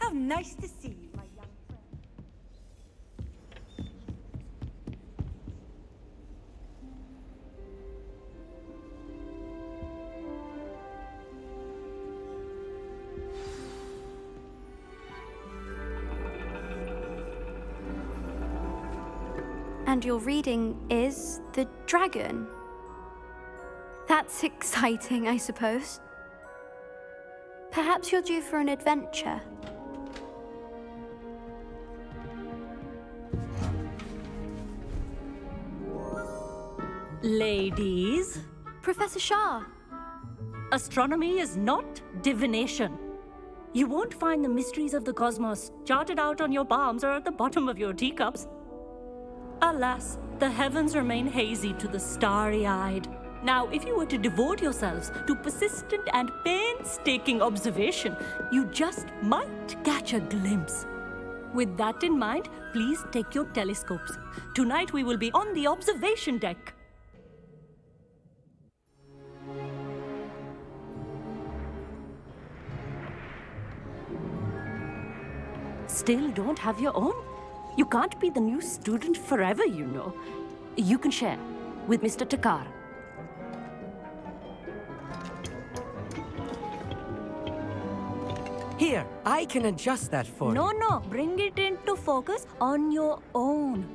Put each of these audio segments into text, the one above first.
How nice to see you, my young friend. And your reading is the dragon. That's exciting, I suppose. Perhaps you're due for an adventure. Ladies, Professor Shah. astronomy is not divination. You won't find the mysteries of the cosmos charted out on your palms or at the bottom of your teacups. Alas, the heavens remain hazy to the starry-eyed. Now, if you were to devote yourselves to persistent and painstaking observation, you just might catch a glimpse. With that in mind, please take your telescopes. Tonight we will be on the observation deck. Still don't have your own? You can't be the new student forever, you know. You can share with Mr. Takar. Here, I can adjust that for you. No, bring it into focus on your own.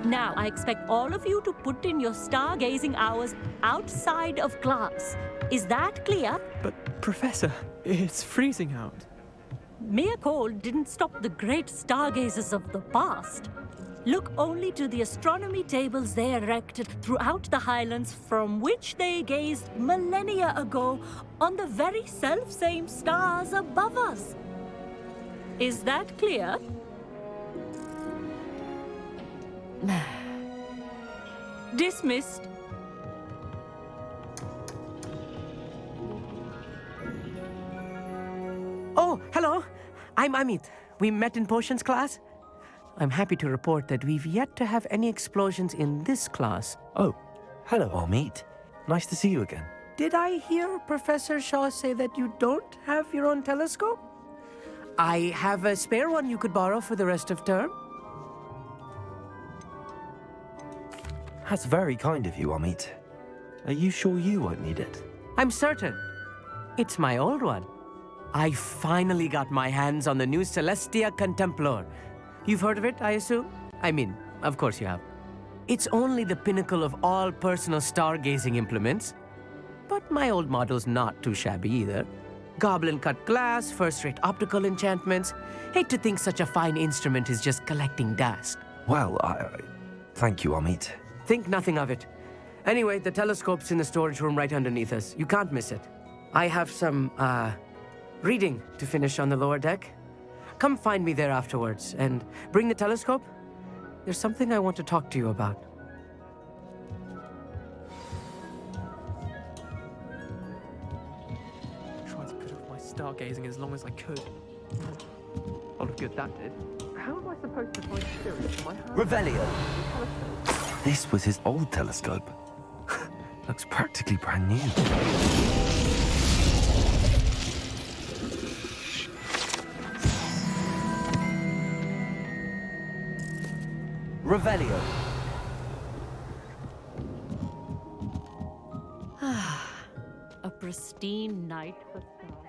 Now, I expect all of you to put in your stargazing hours outside of class. Is that clear? But, Professor, it's freezing out. Mere cold didn't stop the great stargazers of the past. Look only to the astronomy tables they erected throughout the highlands from which they gazed millennia ago on the very self-same stars above us. Is that clear? Dismissed. Oh, hello. I'm Amit. We met in potions class. I'm happy to report that we've yet to have any explosions in this class. Oh, hello, Amit. Nice to see you again. Did I hear Professor Shaw say that you don't have your own telescope? I have a spare one you could borrow for the rest of term. That's very kind of you, Amit. Are you sure you won't need it? I'm certain. It's my old one. I finally got my hands on the new Celestia Contemplar. You've heard of it, I assume? I mean, of course you have. It's only the pinnacle of all personal stargazing implements. But my old model's not too shabby either. Goblin-cut glass, first-rate optical enchantments. Hate to think such a fine instrument is just collecting dust. Well, thank you, Amit. Think nothing of it. Anyway, the telescope's in the storage room right underneath us. You can't miss it. I have some, reading to finish on the lower deck. Come find me there afterwards, and bring the telescope. There's something I want to talk to you about. Tried to put off my stargazing as long as I could. A lot of good that did. How am I supposed to find spirits in my house? Revelio! This was his old telescope. Looks practically brand new. Revelio. A pristine night for stars.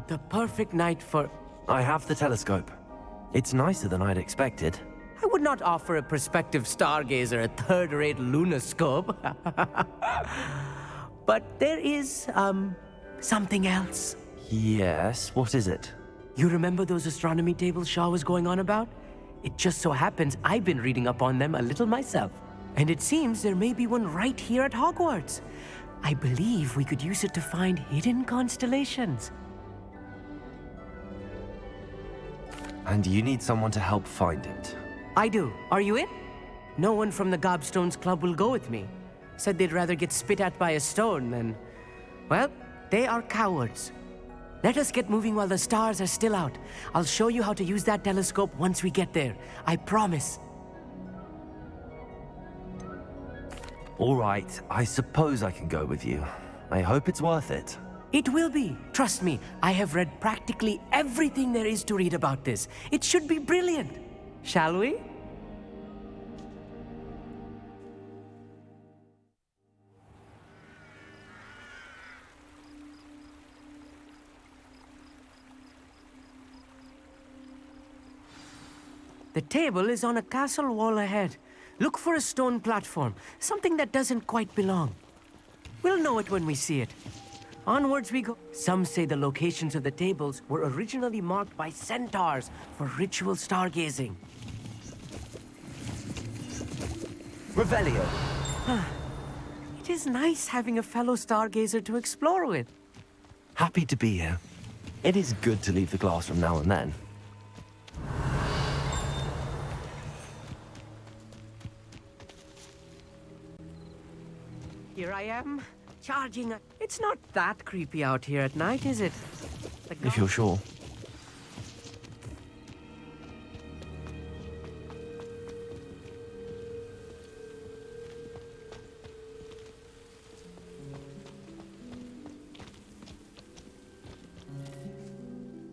The perfect night for... I have the telescope. It's nicer than I'd expected. I would not offer a prospective stargazer a third-rate lunoscope. But there is, something else. Yes, what is it? You remember those astronomy tables Shaw was going on about? It just so happens I've been reading up on them a little myself. And it seems there may be one right here at Hogwarts. I believe we could use it to find hidden constellations. And you need someone to help find it. I do. Are you in? No one from the Gobstones Club will go with me. Said they'd rather get spit at by a stone than... Well, they are cowards. Let us get moving while the stars are still out. I'll show you how to use that telescope once we get there. I promise. All right, I suppose I can go with you. I hope it's worth it. It will be. Trust me, I have read practically everything there is to read about this. It should be brilliant. Shall we? The table is on a castle wall ahead. Look for a stone platform, something that doesn't quite belong. We'll know it when we see it. Onwards we go. Some say the locations of the tables were originally marked by centaurs for ritual stargazing. Revelio. It is nice having a fellow stargazer to explore with. Happy to be here. It is good to leave the classroom now and then. Here I am, charging. It's not that creepy out here at night, is it? If you're sure.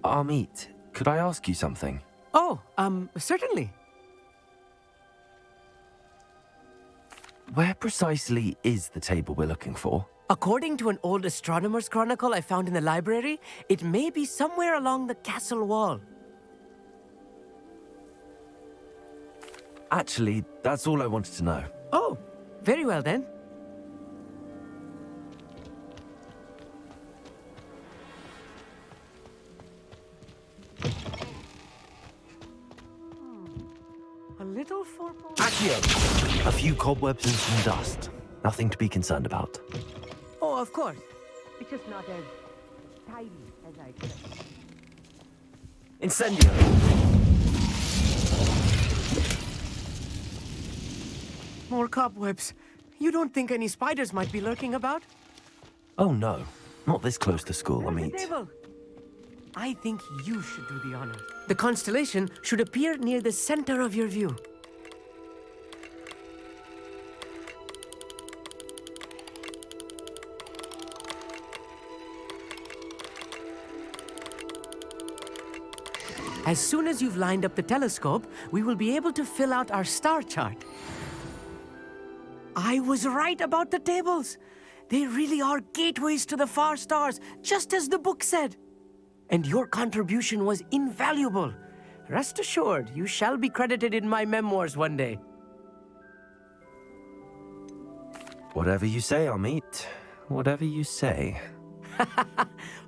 Amit, could I ask you something? Oh, certainly. Where precisely is the table we're looking for? According to an old astronomer's chronicle I found in the library, it may be somewhere along the castle wall. Actually, that's all I wanted to know. Oh, very well then. A little foremost. Accio! A few cobwebs and some dust. Nothing to be concerned about. Oh, of course. It's just not as tidy as I expected. Incendio! More cobwebs. You don't think any spiders might be lurking about? Oh no, not this close to school, There's the Amit. table. I think you should do the honors. The constellation should appear near the center of your view. As soon as you've lined up the telescope, we will be able to fill out our star chart. I was right about the tables. They really are gateways to the far stars, just as the book said. And your contribution was invaluable. Rest assured, you shall be credited in my memoirs one day. Whatever you say, Amit. Whatever you say.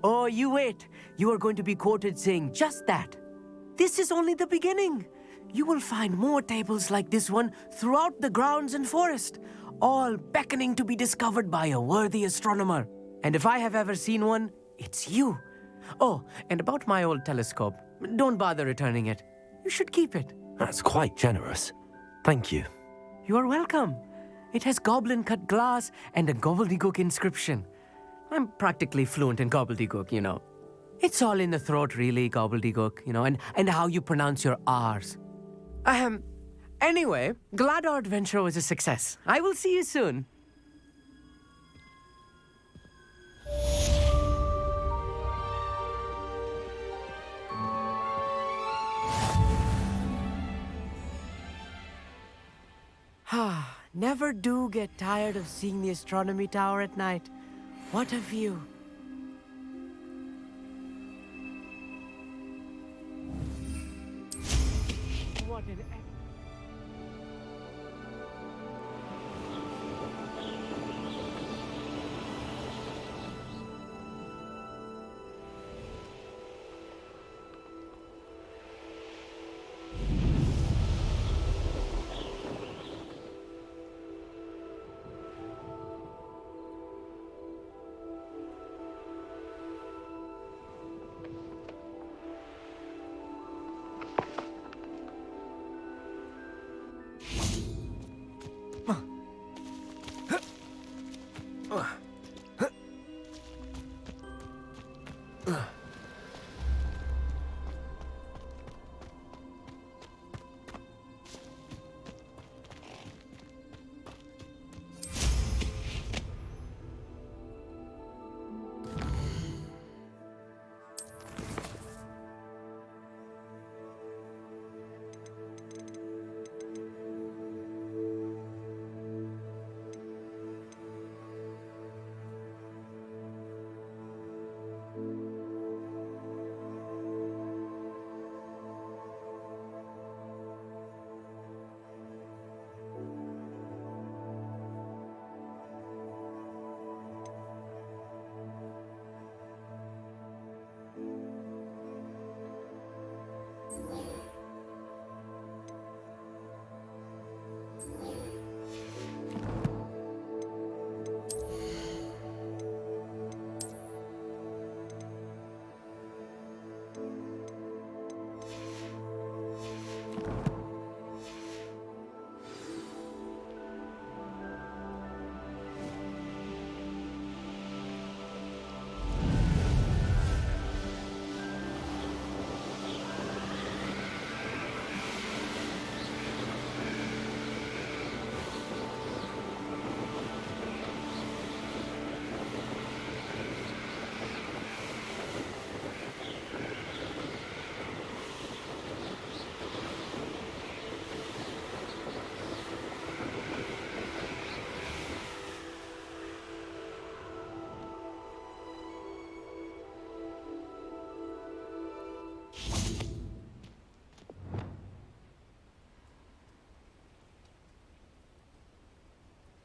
Oh, you wait. You are going to be quoted saying just that. This is only the beginning. You will find more tables like this one throughout the grounds and forest. all beckoning to be discovered by a worthy astronomer. And if I have ever seen one, it's you. Oh, and about my old telescope, don't bother returning it. You should keep it. That's quite generous. Thank you. You are welcome. It has goblin-cut glass and a gobbledygook inscription. I'm practically fluent in gobbledygook, you know. It's all in the throat, really, gobbledygook, you know, and how you pronounce your R's. Anyway, glad our adventure was a success. I will see you soon. Never do get tired of seeing the astronomy tower at night. What a view. What an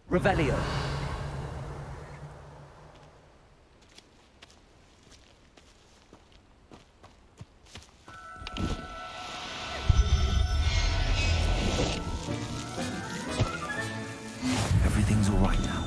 Revelio. Everything's all right now.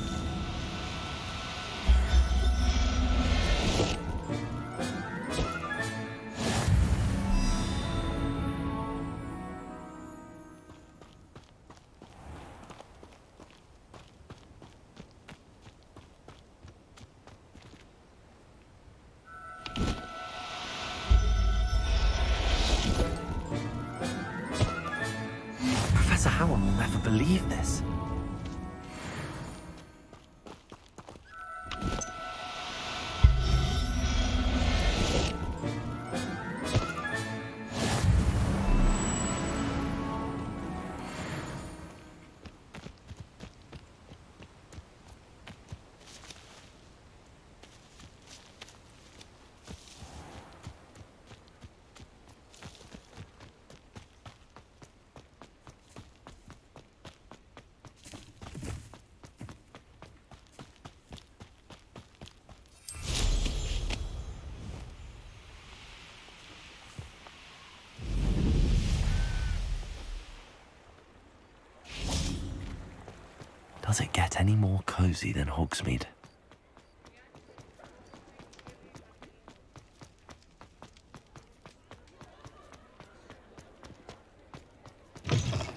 Does it get any more cozy than Hogsmeade?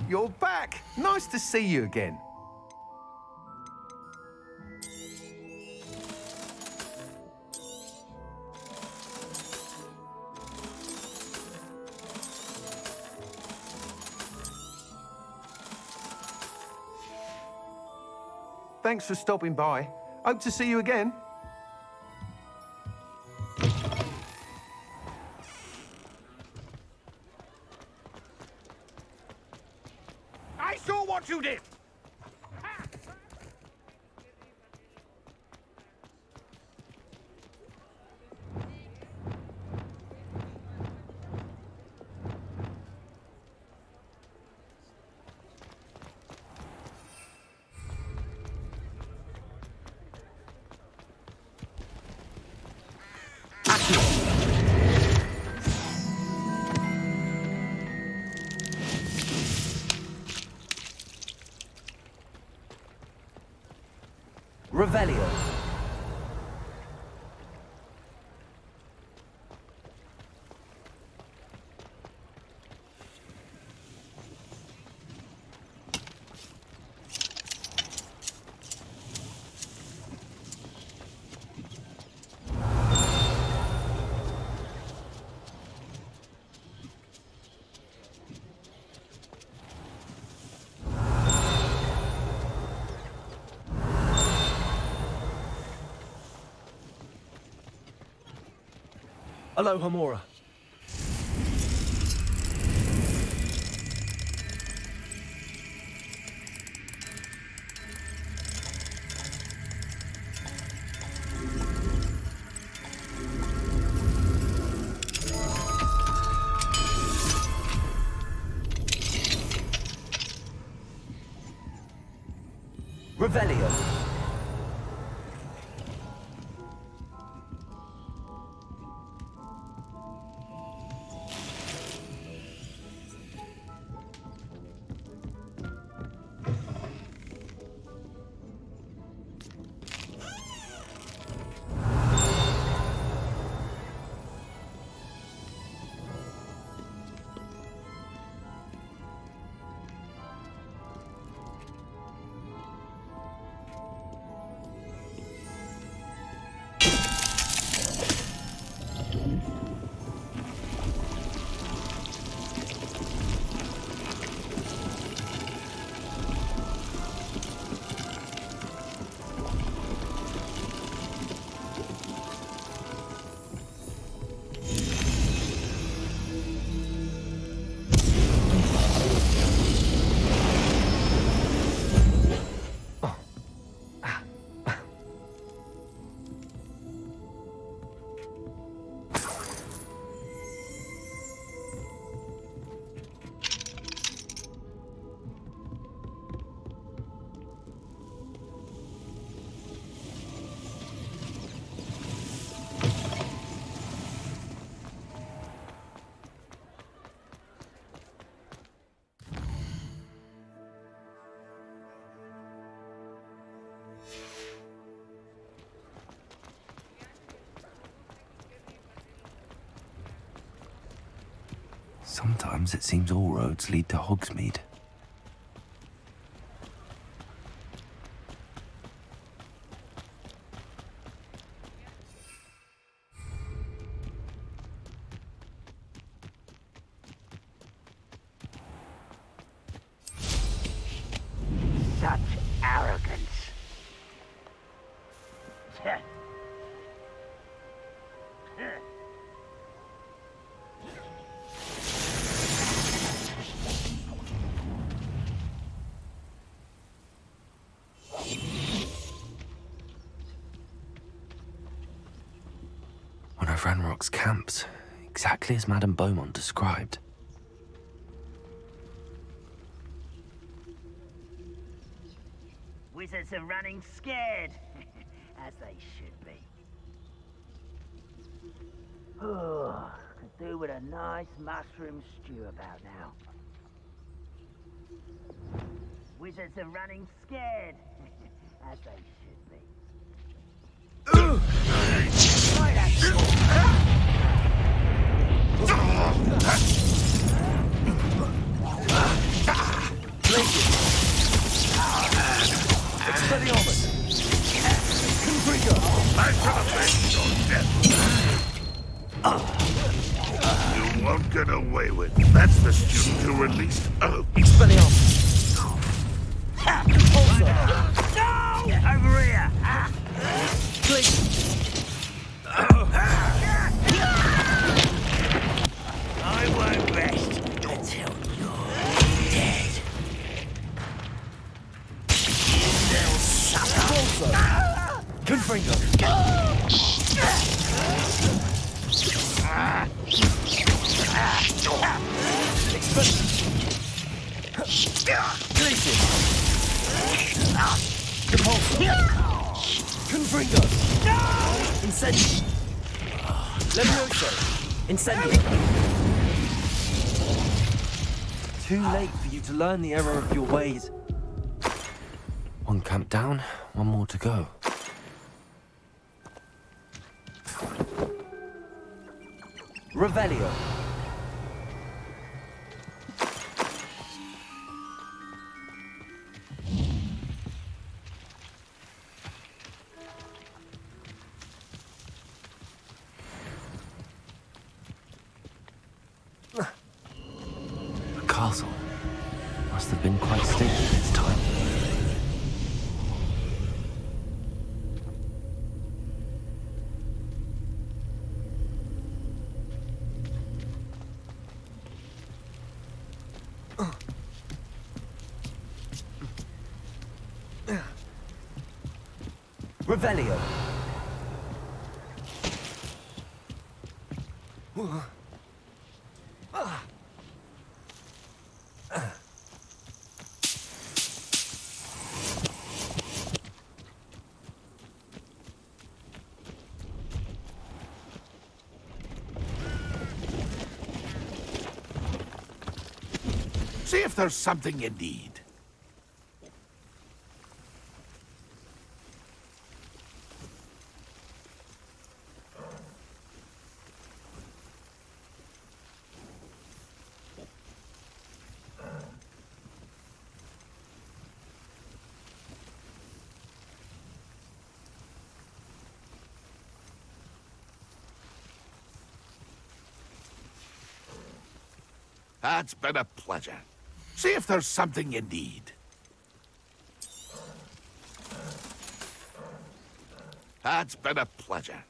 You're back! Nice to see you again. Thanks for stopping by. Hope to see you again. I saw what you did! Revelio. Aloha Mora. Revelio. Sometimes it seems all roads lead to Hogsmeade. Such arrogance. One of Ranrock's camps, exactly as Madame Beaumont described. Wizards are running scared, as they should be. Oh, could do with a nice mushroom stew about now. Wizards are running scared, as they should be. Expelliarmus! Confringo! Back to the bench, or death! You won't get away with it. That's the student who released Oak. Expelliarmus! No! Over here! I won't rest until you're dead. They'll suffer. Confringo! Glacius! Confringo! Incendio! Levioso! Incendio! Too late for you to learn the error of your ways. One camp down, one more to go. Revelio. The castle must have been quite stately this time. Revelio. See if there's something you need. It's been a pleasure. See if there's something you need. It's been a pleasure.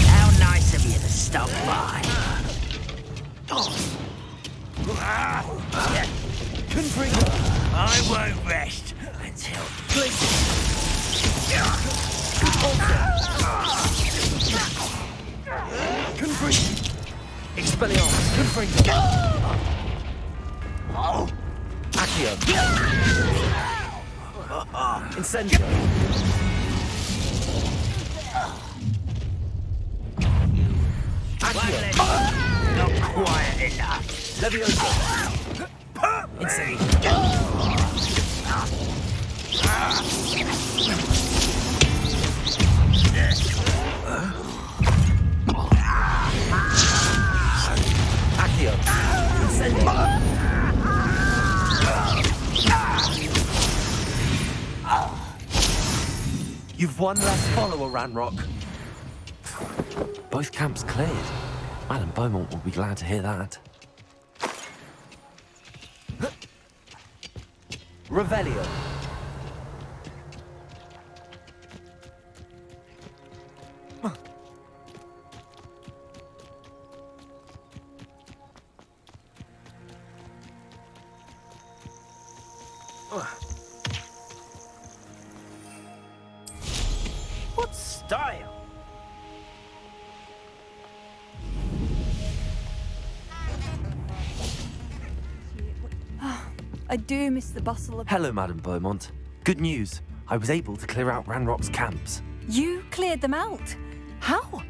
How nice of you to stop by. Confringo! I won't rest until... Confringo! Expelliarmus! Confringo! Accio! Incendio! Not quiet enough. Levioso! Incendio! Accio! Incendio! You've one less follower, Ranrock. Both camps cleared. Madam Beaumont will be glad to hear that. Revelio. What style? I do miss the bustle of... Hello, Madame Beaumont. Good news. I was able to clear out Ranrock's camps. You cleared them out? How?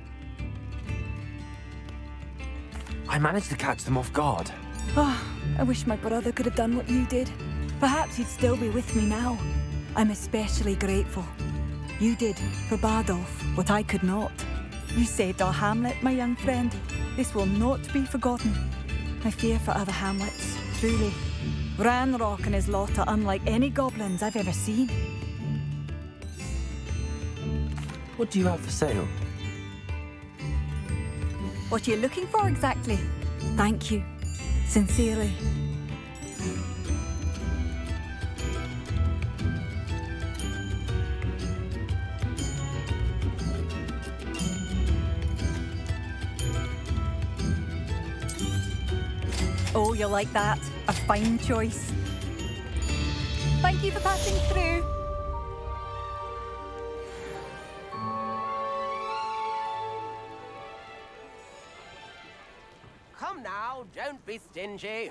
I managed to catch them off guard. I wish my brother could have done what you did. Perhaps he'd still be with me now. I'm especially grateful. You did, for Bardolph, what I could not. You saved our hamlet, my young friend. This will not be forgotten. I fear for other hamlets, truly. Ranrock and his lot are unlike any goblins I've ever seen. What do you have for sale? What are you looking for exactly? Thank you. Sincerely. Oh, you'll like that. A fine choice. Thank you for passing through. Come now, don't be stingy.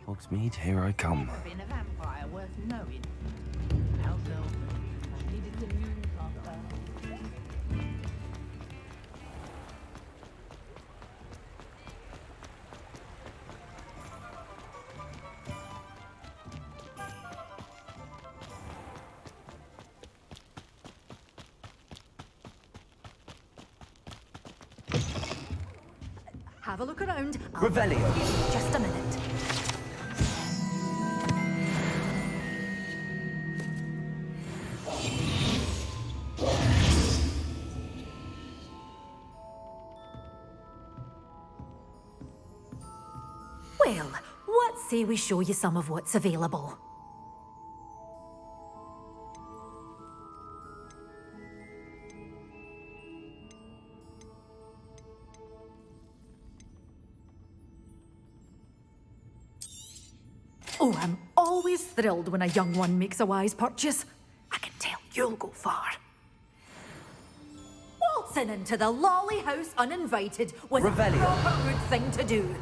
Hogsmeade, here I come. Been a vampire worth knowing. How's needed to move after. Have a look around. Revelio. Just a minute. Well, say we show you some of what's available. Oh, I'm always thrilled when a young one makes a wise purchase. I can tell you'll go far. Waltzing into the lolly house uninvited was Revelio. a proper good thing to do.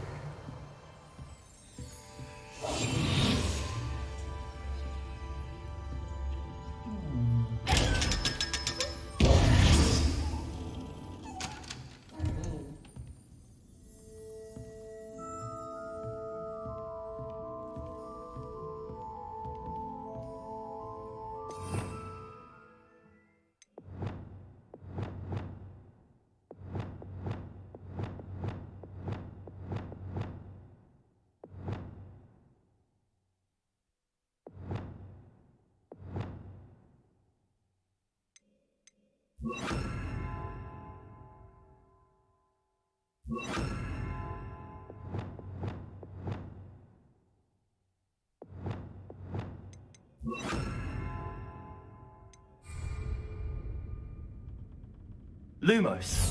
Lumos.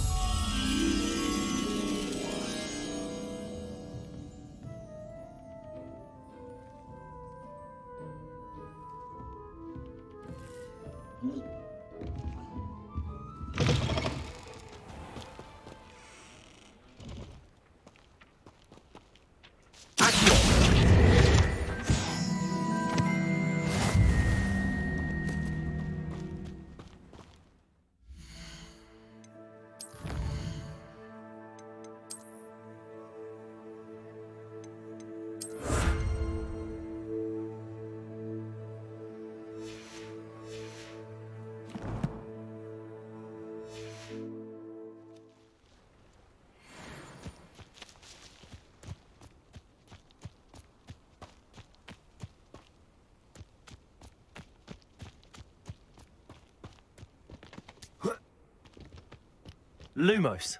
Lumos.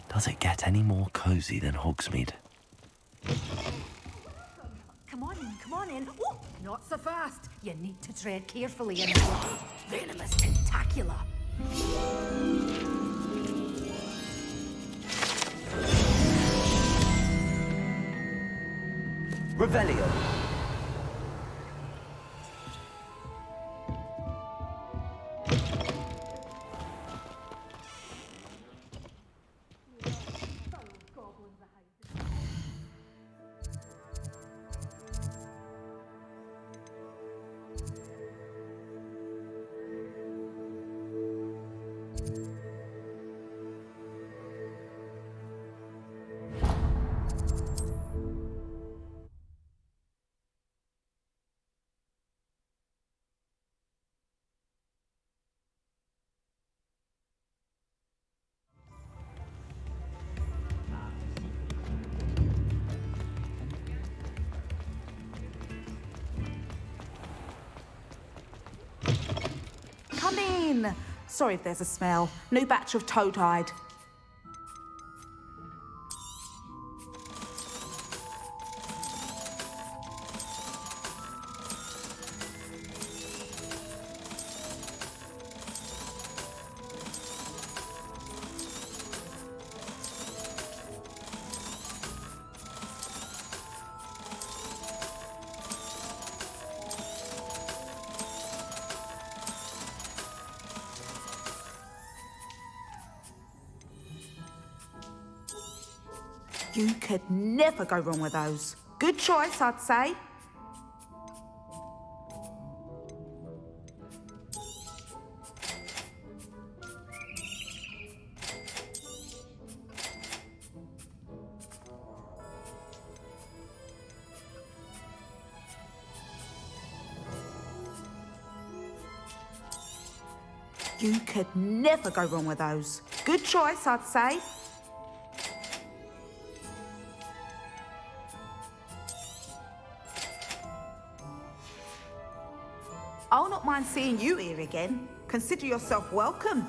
Does it get any more cozy than Hogsmeade? Come on in. Oh, not so fast. You need to tread carefully into a venomous tentacula. Revelio. Come in. Sorry if there's a smell. New batch of toad hide. You could never go wrong with those. Good choice, I'd say. You could never go wrong with those. Good choice, I'd say. I'll not mind seeing you here again. Consider yourself welcome.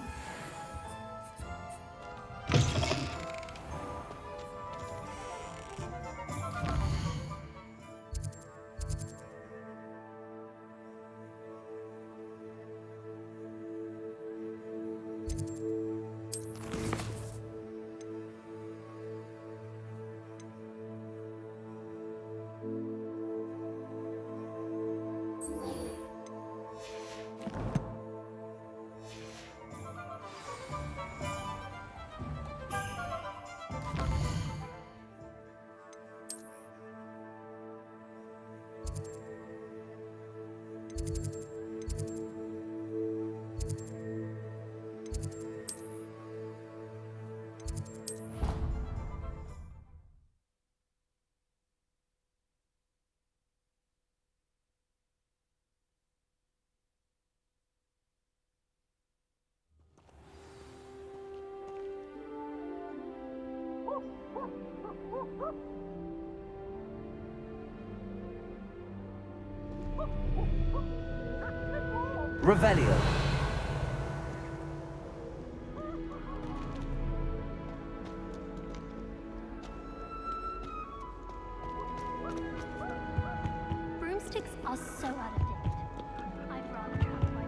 Revelio. Broomsticks are so out of date. I'd rather travel by...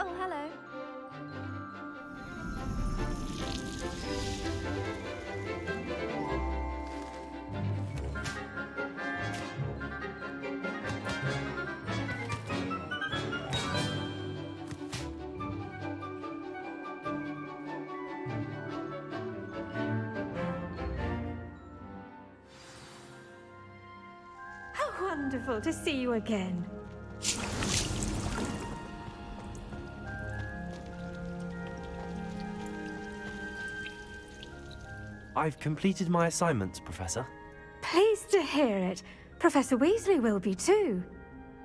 Oh, hello. How wonderful to see you again. I've completed my assignments, Professor. Pleased to hear it. Professor Weasley will be too.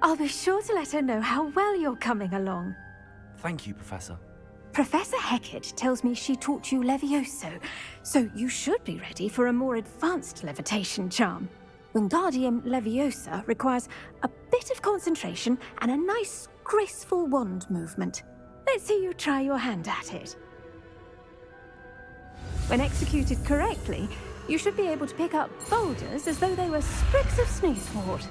I'll be sure to let her know how well you're coming along. Thank you, Professor. Professor Hecat tells me she taught you Levioso, so you should be ready for a more advanced levitation charm. Wingardium Leviosa requires a bit of concentration and a nice, graceful wand movement. Let's see you try your hand at it. When executed correctly, you should be able to pick up boulders as though they were sprigs of sneezewort.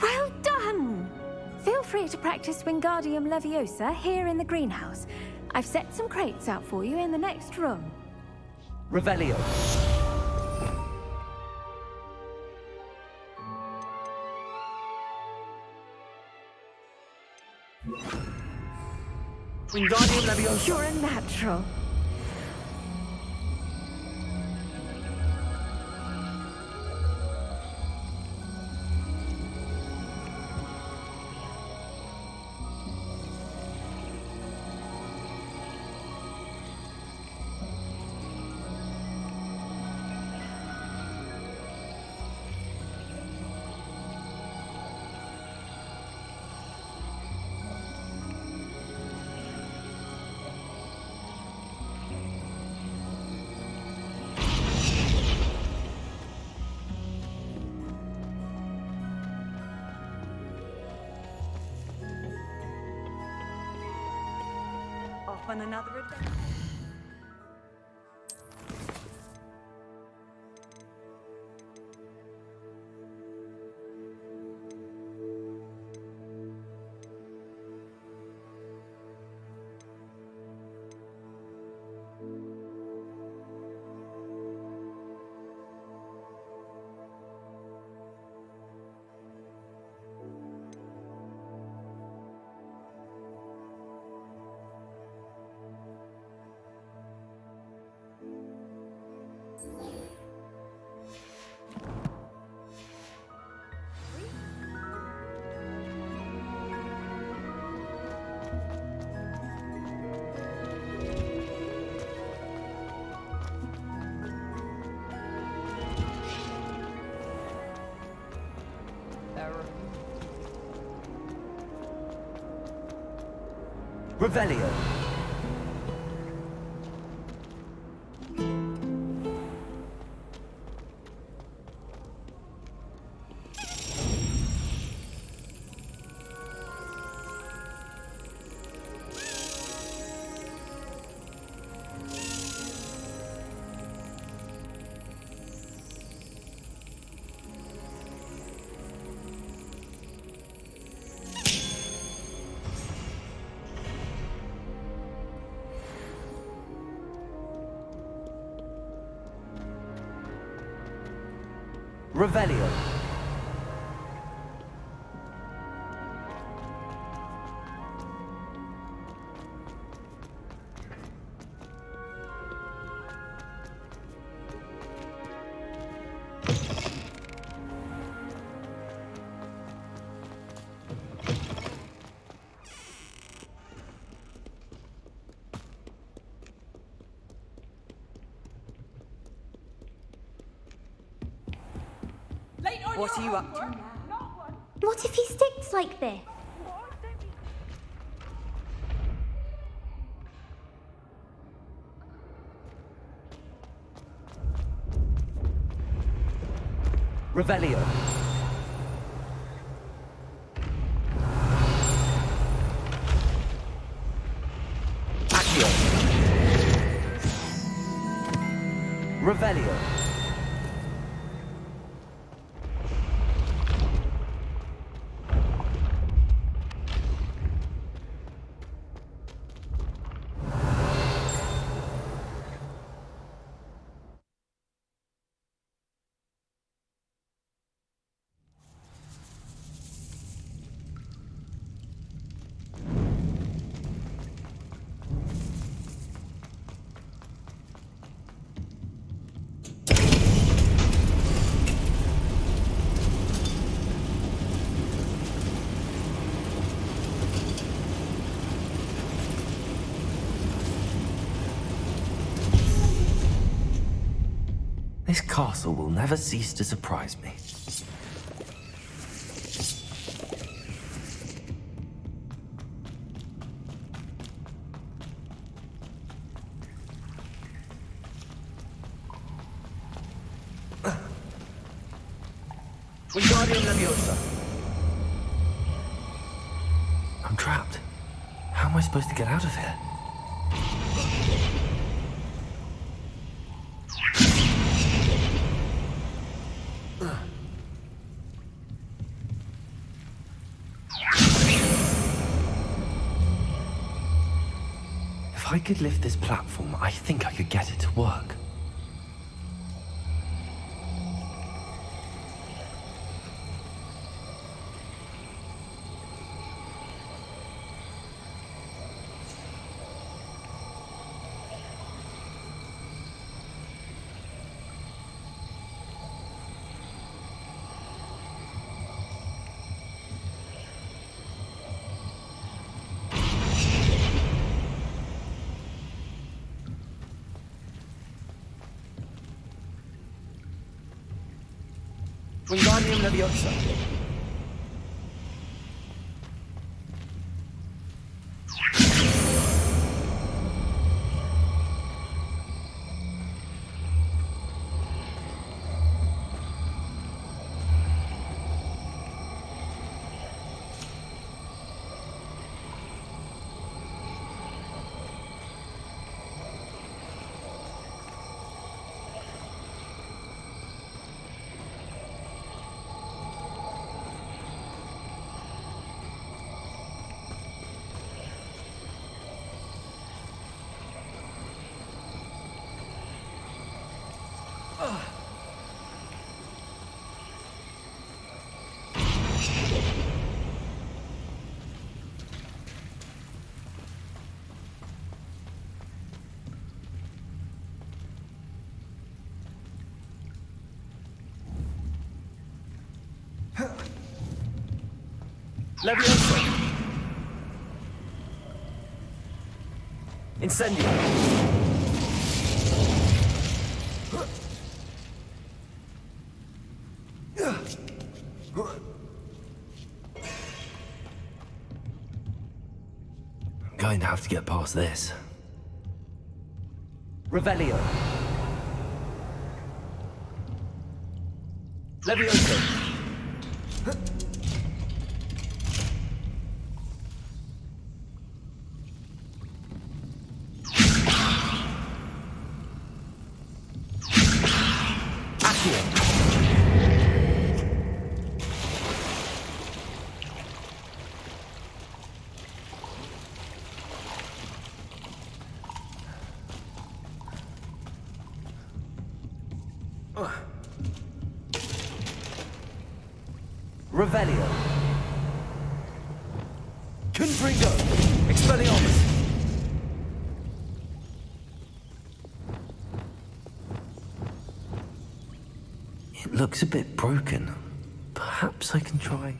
Well done! Feel free to practice Wingardium Leviosa here in the greenhouse. I've set some crates out for you in the next room. Revelio. Wingardium Leviosa. You're a natural. Off on another adventure. Revelio. Revelio. What are you up to? What if he sticks like this? Revelio. Accio. Revelio. This castle will never cease to surprise me. Wingardium Leviosa. I'm trapped. How am I supposed to get out of here? If I could lift this platform, I think I could get it to work. Wingardium Leviosa. Leviosa. Incendio. going to have to get past this. Revelio. Levioso. Revelio. Confringo. Expelliarmus. It looks a bit broken. Perhaps I can try.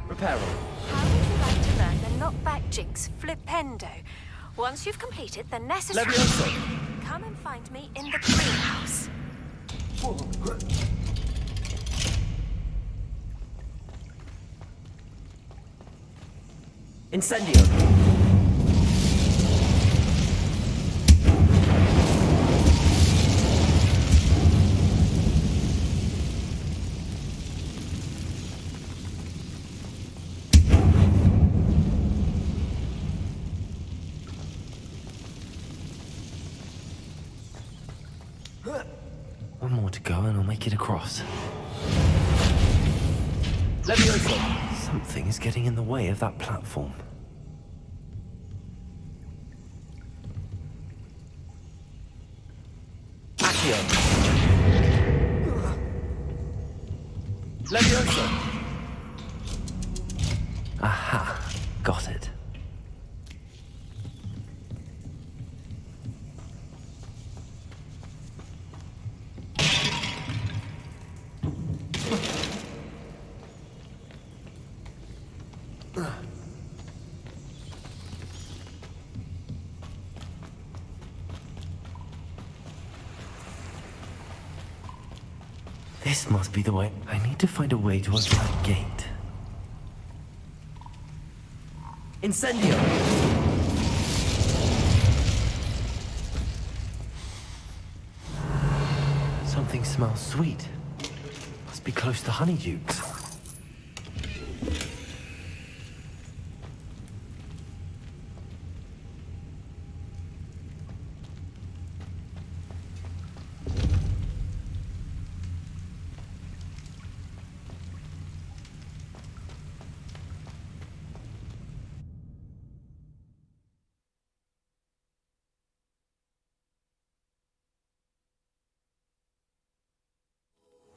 Reparo. How would you like to learn the knockback jinx flipendo? Once you've completed the necessary... Levioso. Come and find me in the greenhouse. Incendio. One more to go and I'll make it across. Levioso. Something is getting in the way of that platform. Accio. Levioso. Aha, got it. This must be the way. I need to find a way to open that gate. Incendio. Something smells sweet. Must be close to Honeydukes.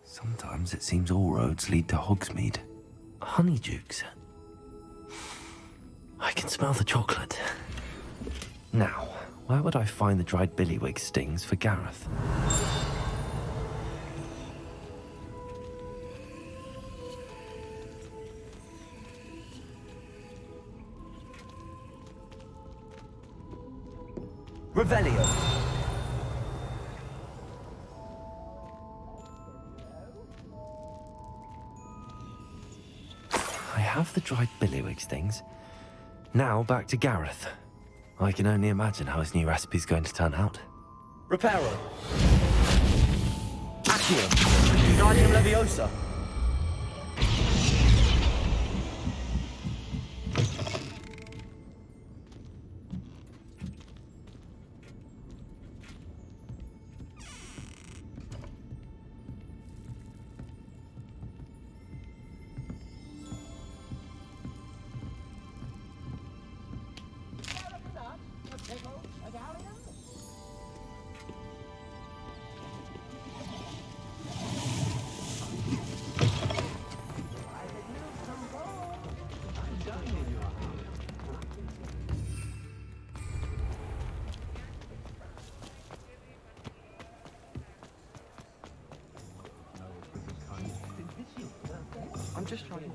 Sometimes it seems all roads lead to Hogsmeade. Honeydukes. I can smell the chocolate. Now, where would I find the dried billywig stings for Gareth? Revelio. I have the dried billywig stings. Now back to Gareth. I can only imagine how his new recipe's going to turn out. Reparo. Accio. Guardium Leviosa. I'm just trying.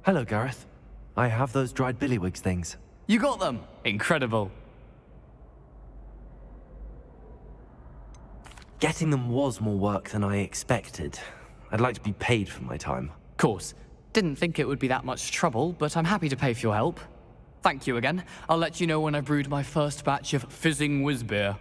Hello, Gareth. I have those dried billywigs things. You got them! Incredible. Getting them was more work than I expected. I'd like to be paid for my time. Course. Didn't think it would be that much trouble, but I'm happy to pay for your help. Thank you again. I'll let you know when I've brewed my first batch of fizzing whiz beer.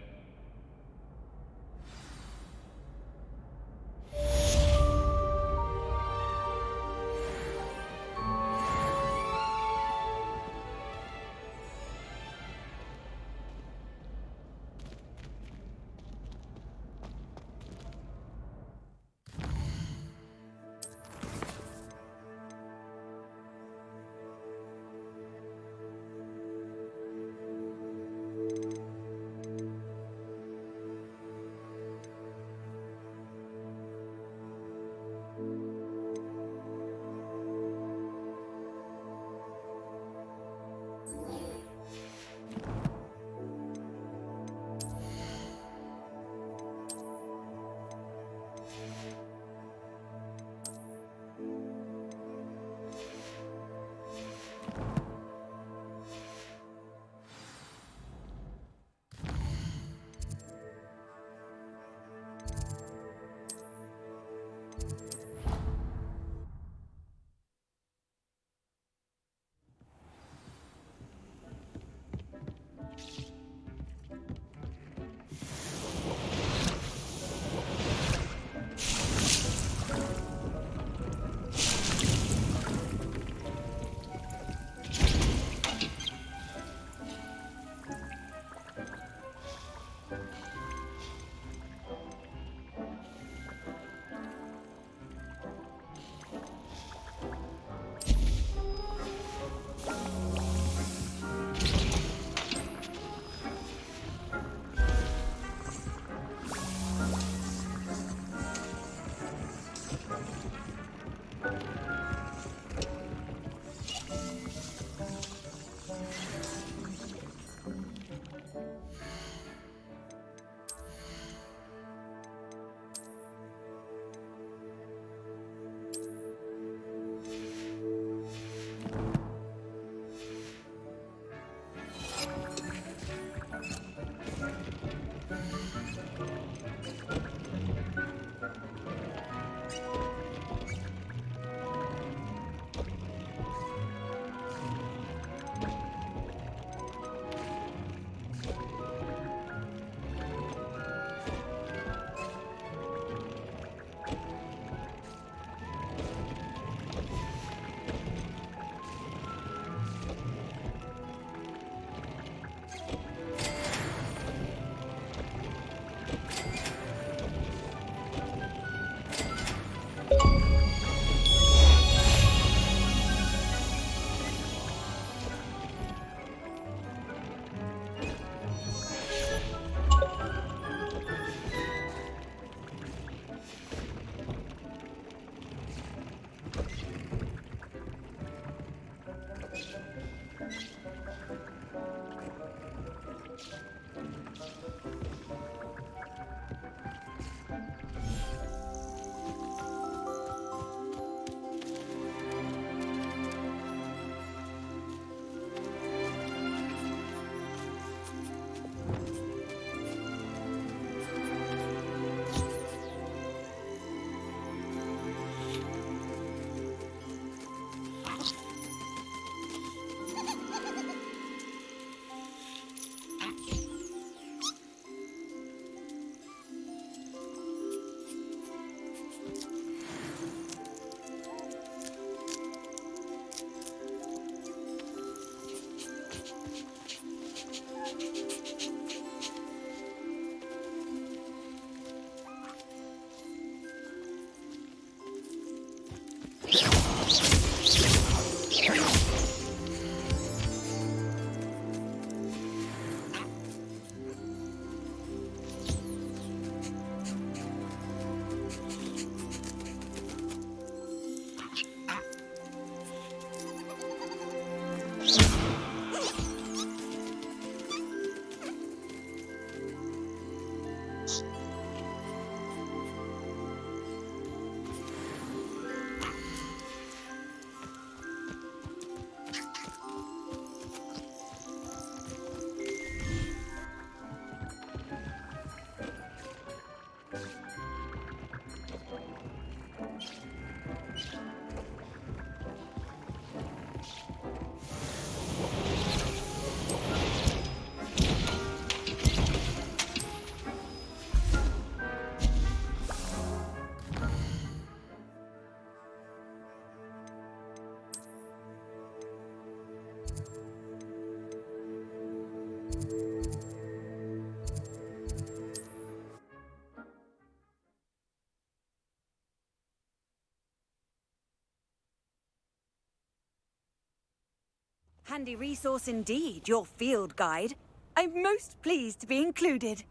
Handy resource indeed, your field guide. I'm most pleased to be included.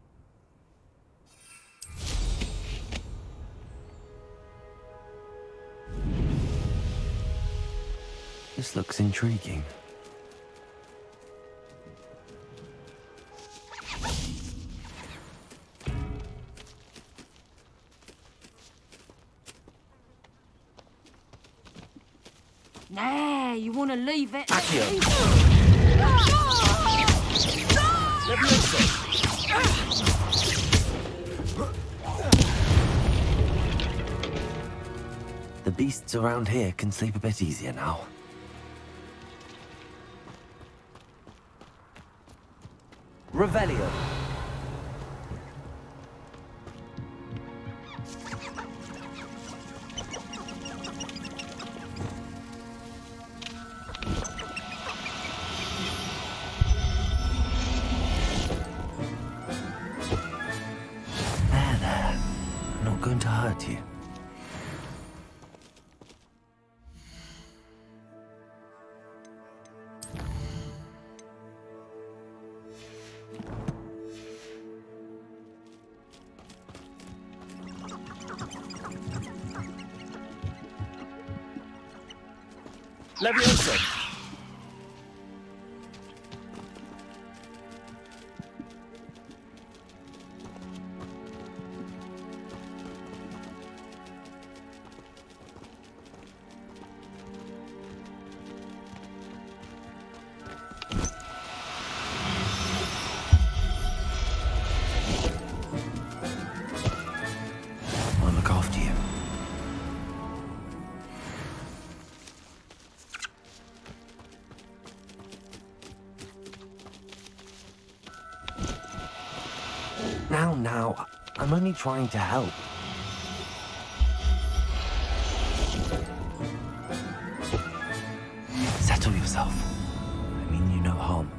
This looks intriguing. Nah, you want to leave it. The beasts around here can sleep a bit easier now. Revelio. There. I'm not going to hurt you. Leviosa. I'll look after you. Now, I'm only trying to help. Settle yourself. I mean you no harm.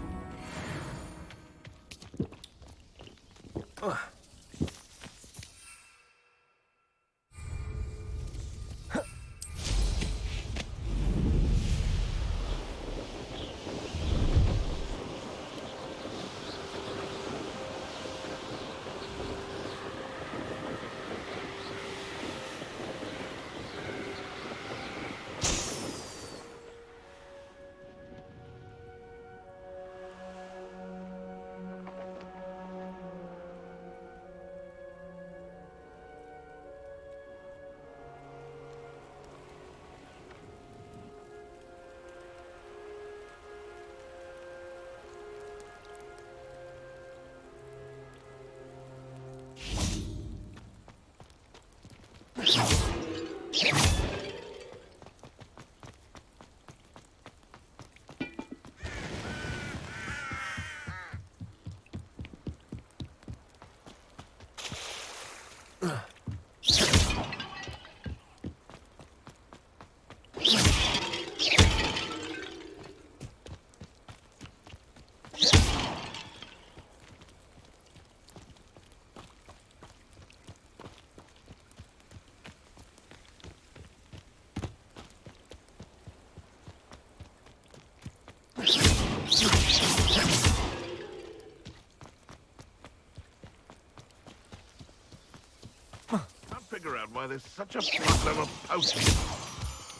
Can't figure out why there's such a problem of poaching.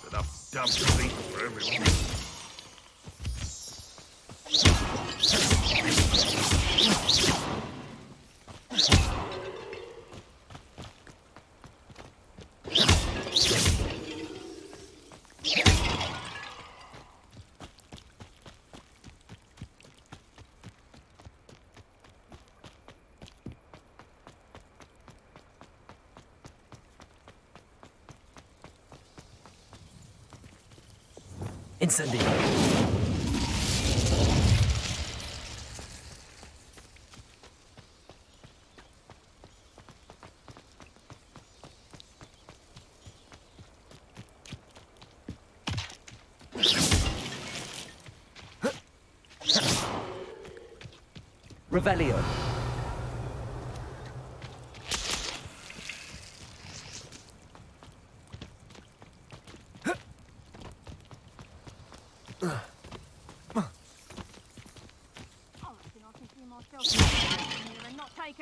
Enough dumb sleep for everyone. Incendio. Revelio.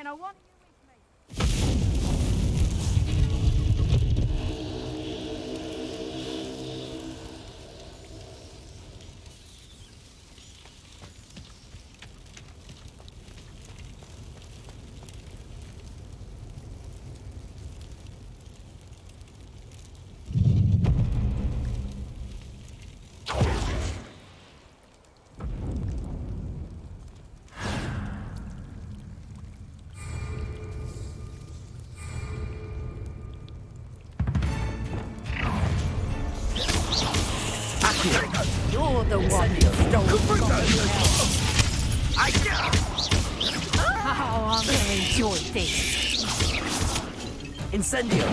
and I want... You're the one who stole from me. Oh, I'm gonna enjoy this. Incendio!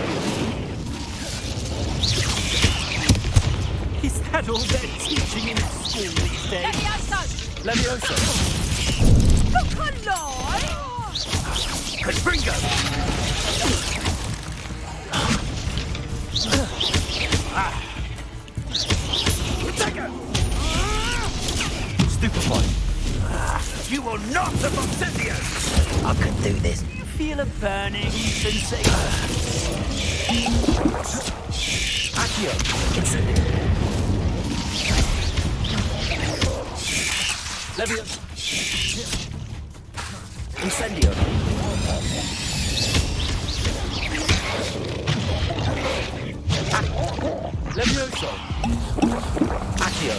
Is that all they're teaching in school these days? Levioso! Look alive! Catringo! Stupefy! You will not above Incendio! I can do this. You feel a burning sensation? Accio! Incendio! Levioso! Incendio! Levioso! Accio!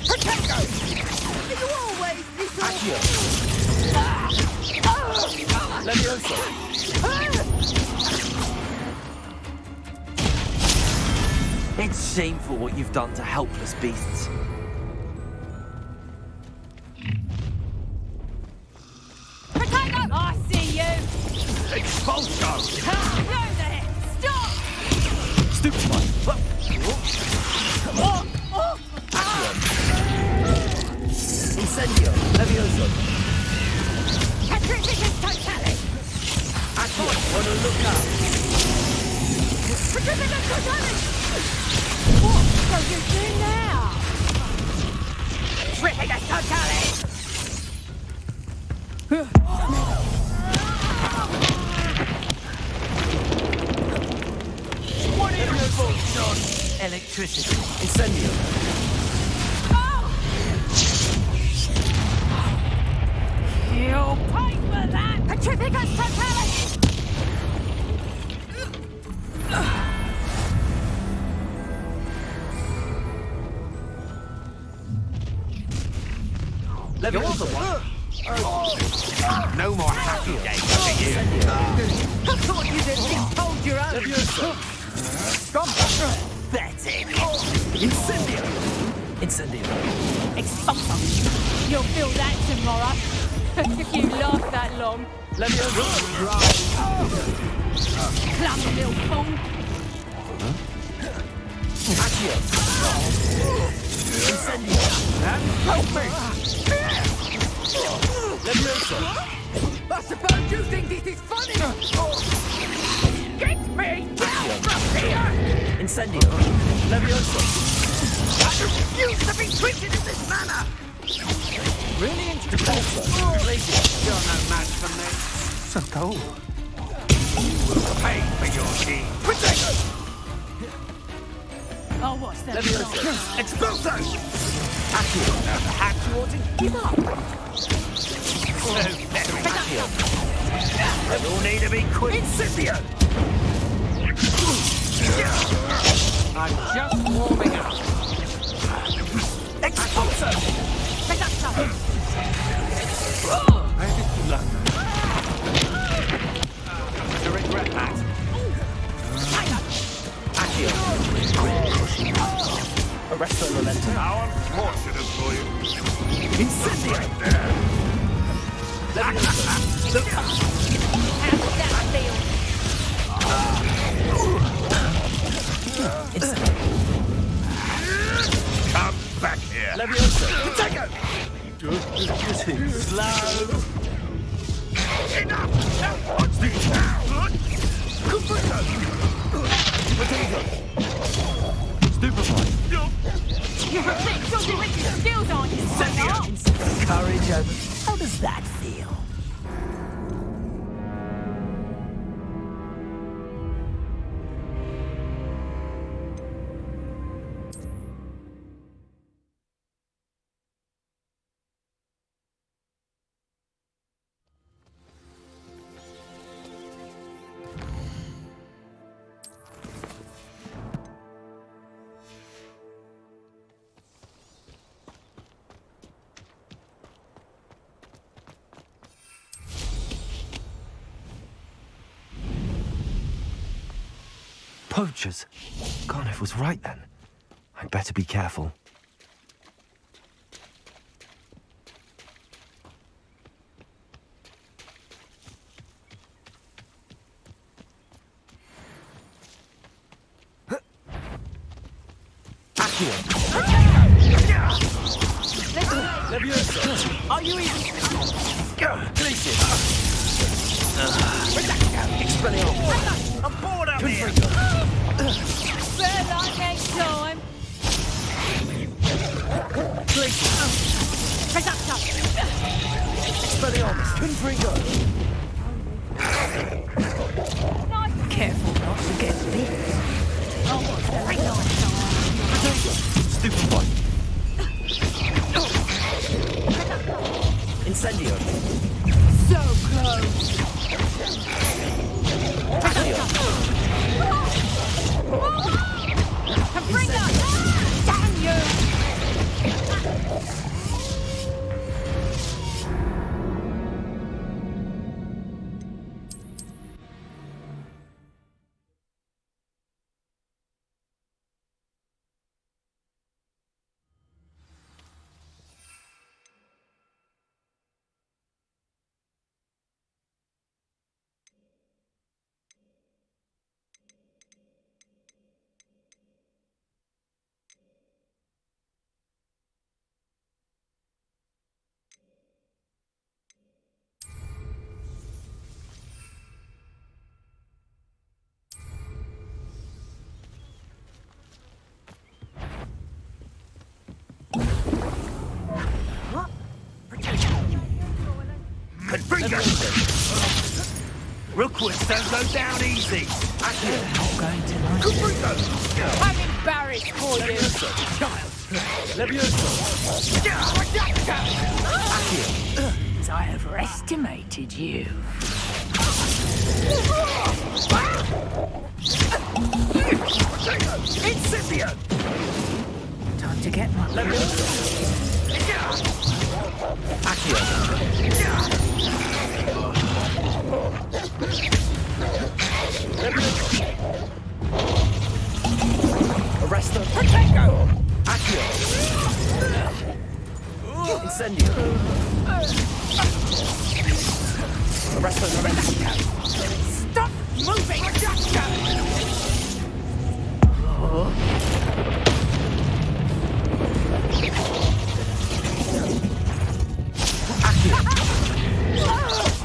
Protego! Are you always this Accio! Levioso! It's shameful what you've done to helpless beasts. Protego! I see you! Expulso! No there! Stop! Stupefy! Incendio! Levioso! Petrificus totalis! Accio! Wanna look up? Petrificus totalis! What are you doing now? Petrificus totalis! What is your fault, on electricity? Incendio! You'll pay for that! Petrificus totalis! You're the one. No more happy days for you. I thought you'd at least hold your own! Stop! Pathetic! Incendio! Incendio! Expulsum! You'll feel that tomorrow! If you last that long! Levioso! Clumsy little fool! Accio! Incendio! Help me! Levioso! I suppose you think this is funny! Get me down from here! Incendio! Levioso! I refuse to be treated in this manner! Really interesting. You're no match for me. So cold. Pay for your deed. Protego! Oh, what's that? Levioso! Expulso! Accio! Perhaps you ought to give up. So very Accio! We all need to be quick. Incendio! I'm just warming up. Expulso! To regret that. Accio! Arresto Lolento. How unfortunate for you. Incendio! Right there. How does that feel? Come back here. Levioso! Protego! Slow! Enough! Now what's this now? Comprito! Potato! Stupefy! You're a bit dodgy with your skills, aren't you? Incendio! courage over... How does that feel? Poachers? Garniff was right then. I'd better be careful. Leviosa! Are you even... Glacius! Expelliarmus! I'm bored up here! Better luck next time. Glacius! Expelliarmus! Confringo! Careful not to get bit. Oh, what's very nice. Stupefy! Incendio! So close. Damn you! Rookwoods don't go down easy. Actually, Not going to like I'm embarrassed for you. So I overestimated you. Incipio! Time to get my Arresto! Protego! Accio! Incendio! Arresto Lorenzo! Stop moving!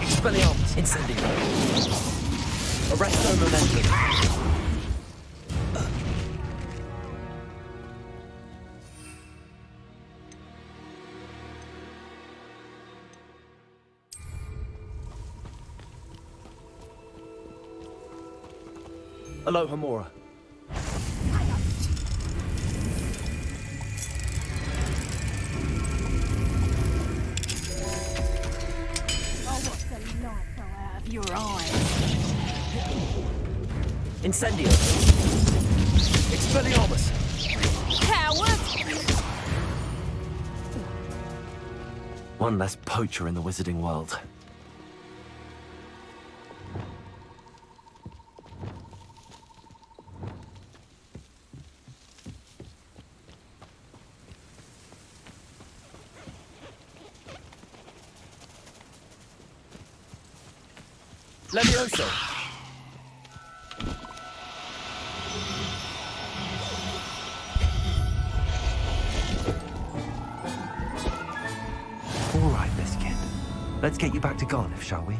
Expelliarmus! Incendio! Arresto Momentum! Aloha Mora. your eyes. Incendio. Expelliarmus. Coward! One less poacher in the wizarding world. Levioso. All right, Biscuit. Let's get you back to Garniff, shall we?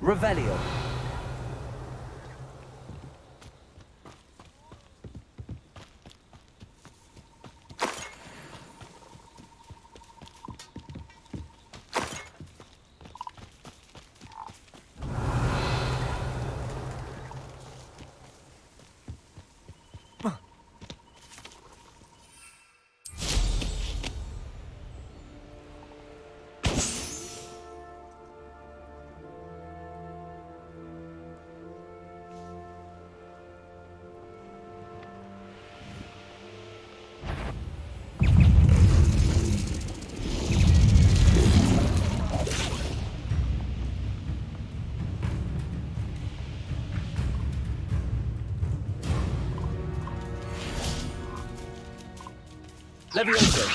Revelio. Levioso.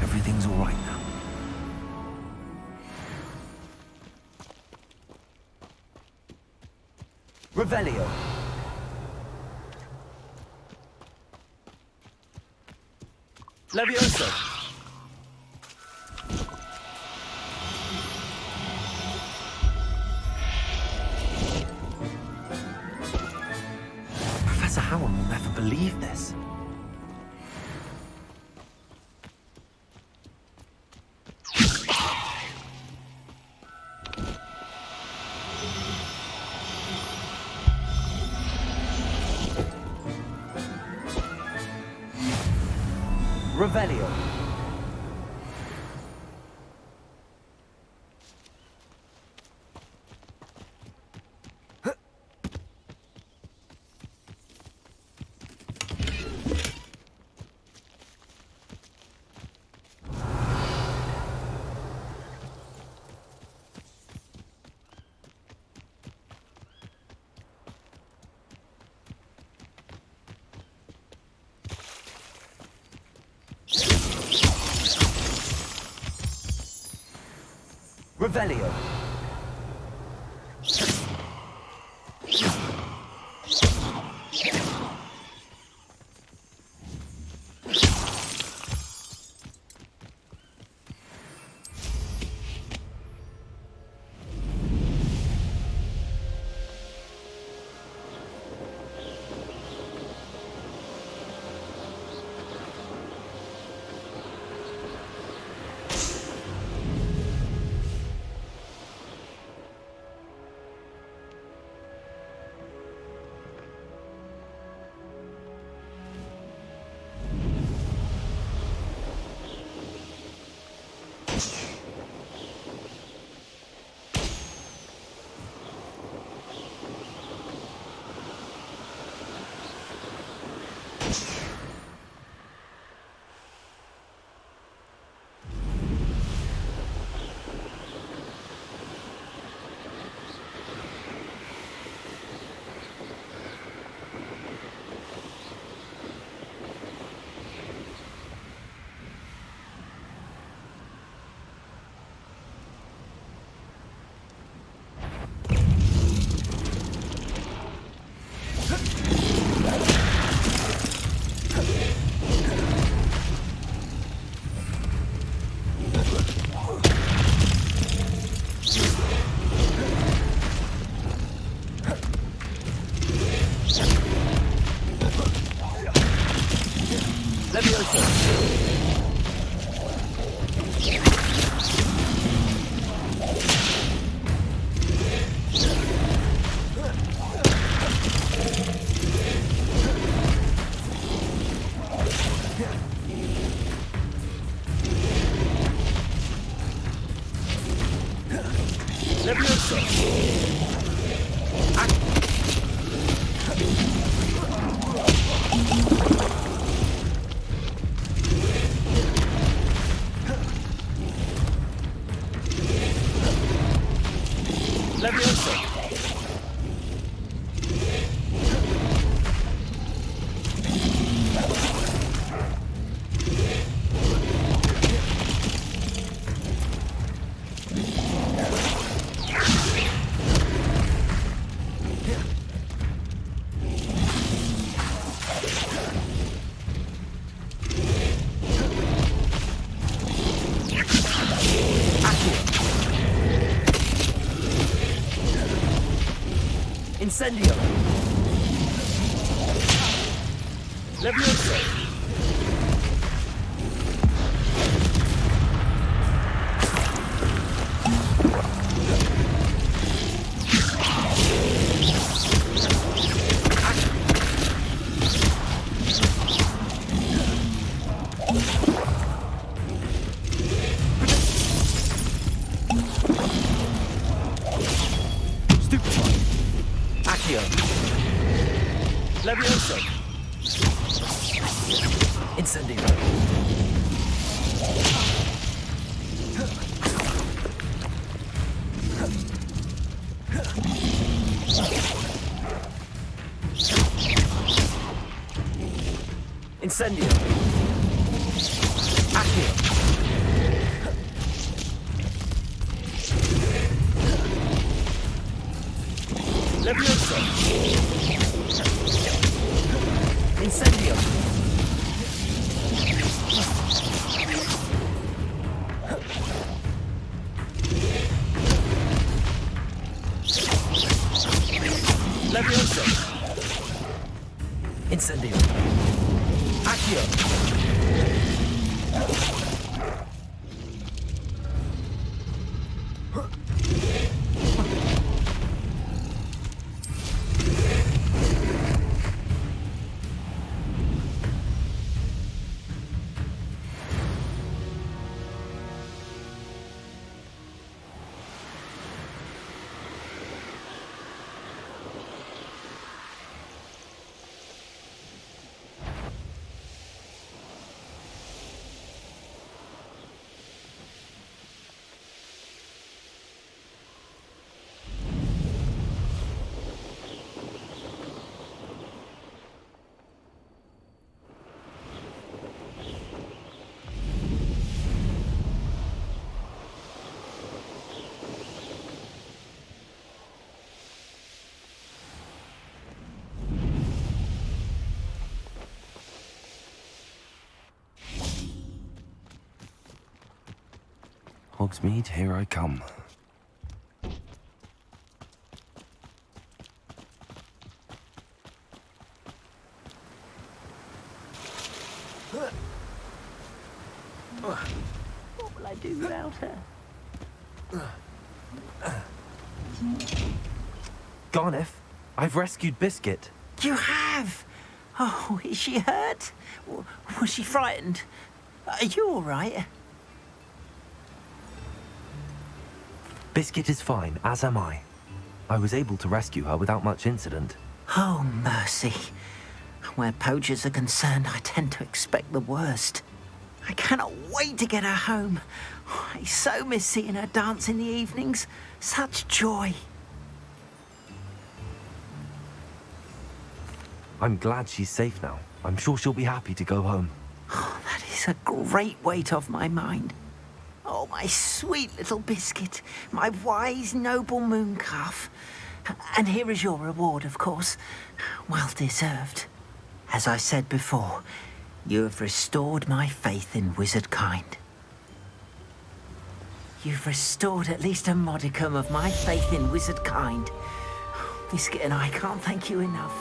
Everything's all right now. Revelio. Levioso. Professor Howard will never believe this. Revelio. Revelio. Incendio. Levioso. Levioso. Incendio. Incendio. Accio. Levioso. Incendio. Levioso. Incendio. Accio. Hogsmeade, here I come. What will I do without her? Garneth, I've rescued Biscuit. You have? Oh, is she hurt? Was she frightened? Are you all right? Biscuit is fine, as am I. I was able to rescue her without much incident. Oh, mercy. Where poachers are concerned, I tend to expect the worst. I cannot wait to get her home. I so miss seeing her dance in the evenings. Such joy. I'm glad she's safe now. I'm sure she'll be happy to go home. Oh, that is a great weight off my mind. Oh, my sweet little Biscuit, my wise, noble moon calf. And here is your reward, of course. Well deserved. As I said before, you have restored my faith in wizard kind. You've restored at least a modicum of my faith in wizard kind. Biscuit and I can't thank you enough.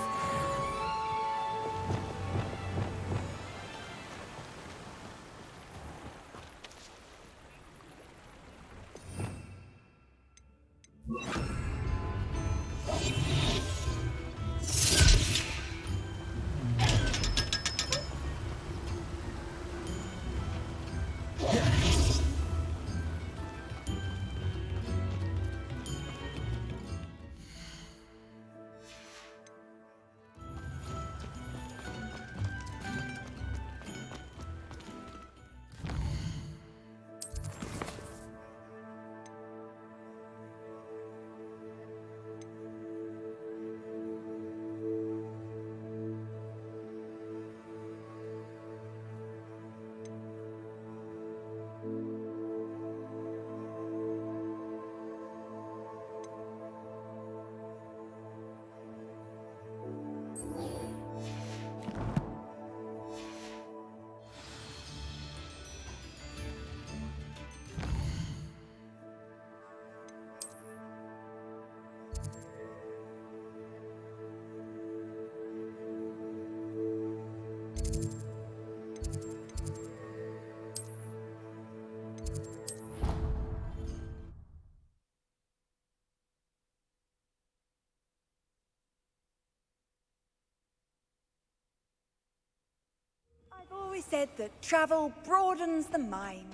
I've always said that travel broadens the mind.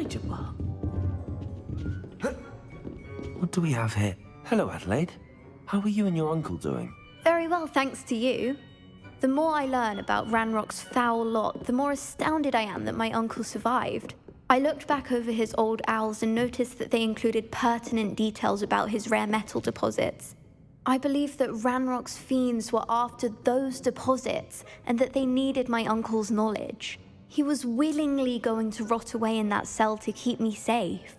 manageable. What do we have here? Hello, Adelaide. How are you and your uncle doing? Very well, thanks to you. The more I learn about Ranrock's foul lot, the more astounded I am that my uncle survived. I looked back over his old owls and noticed that they included pertinent details about his rare metal deposits. I believe that Ranrock's fiends were after those deposits and that they needed my uncle's knowledge. He was willingly going to rot away in that cell to keep me safe.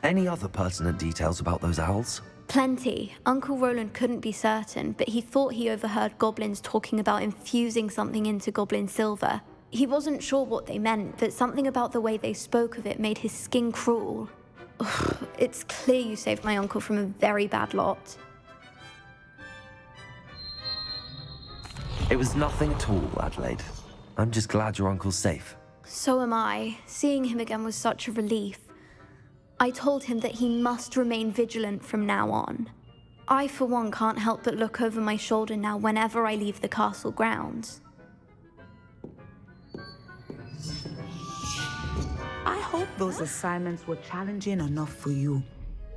Any other pertinent details about those owls? Plenty. Uncle Roland couldn't be certain, but he thought he overheard goblins talking about infusing something into goblin silver. He wasn't sure what they meant, but something about the way they spoke of it made his skin crawl. Ugh, it's clear you saved my uncle from a very bad lot. It was nothing at all, Adelaide. I'm just glad your uncle's safe. So am I. Seeing him again was such a relief. I told him that he must remain vigilant from now on. I, for one, can't help but look over my shoulder now whenever I leave the castle grounds. I hope those assignments were challenging enough for you.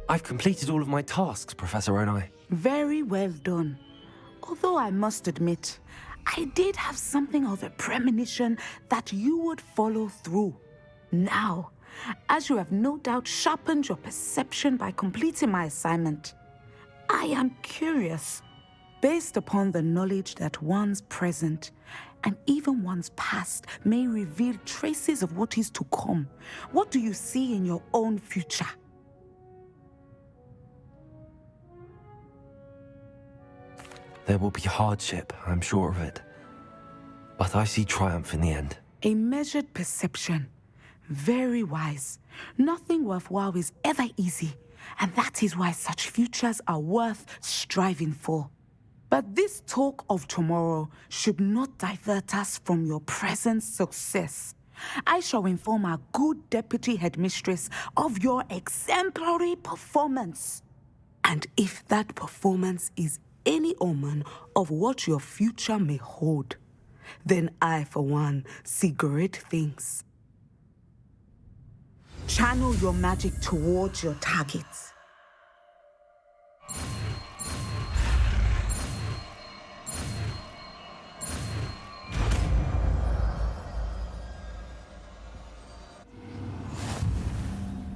I've completed all of my tasks, Professor Onai. Very well done. Although I must admit, I did have something of a premonition that you would follow through. Now, as you have no doubt sharpened your perception by completing my assignment, I am curious, based upon the knowledge that one's present and even one's past may reveal traces of what is to come. What do you see in your own future? There will be hardship, I'm sure of it. But I see triumph in the end. A measured perception. Very wise. Nothing worthwhile is ever easy, and that is why such futures are worth striving for. But this talk of tomorrow should not divert us from your present success. I shall inform our good deputy headmistress of your exemplary performance. And if that performance is any omen of what your future may hold, then I, for one, see great things. Channel your magic towards your targets.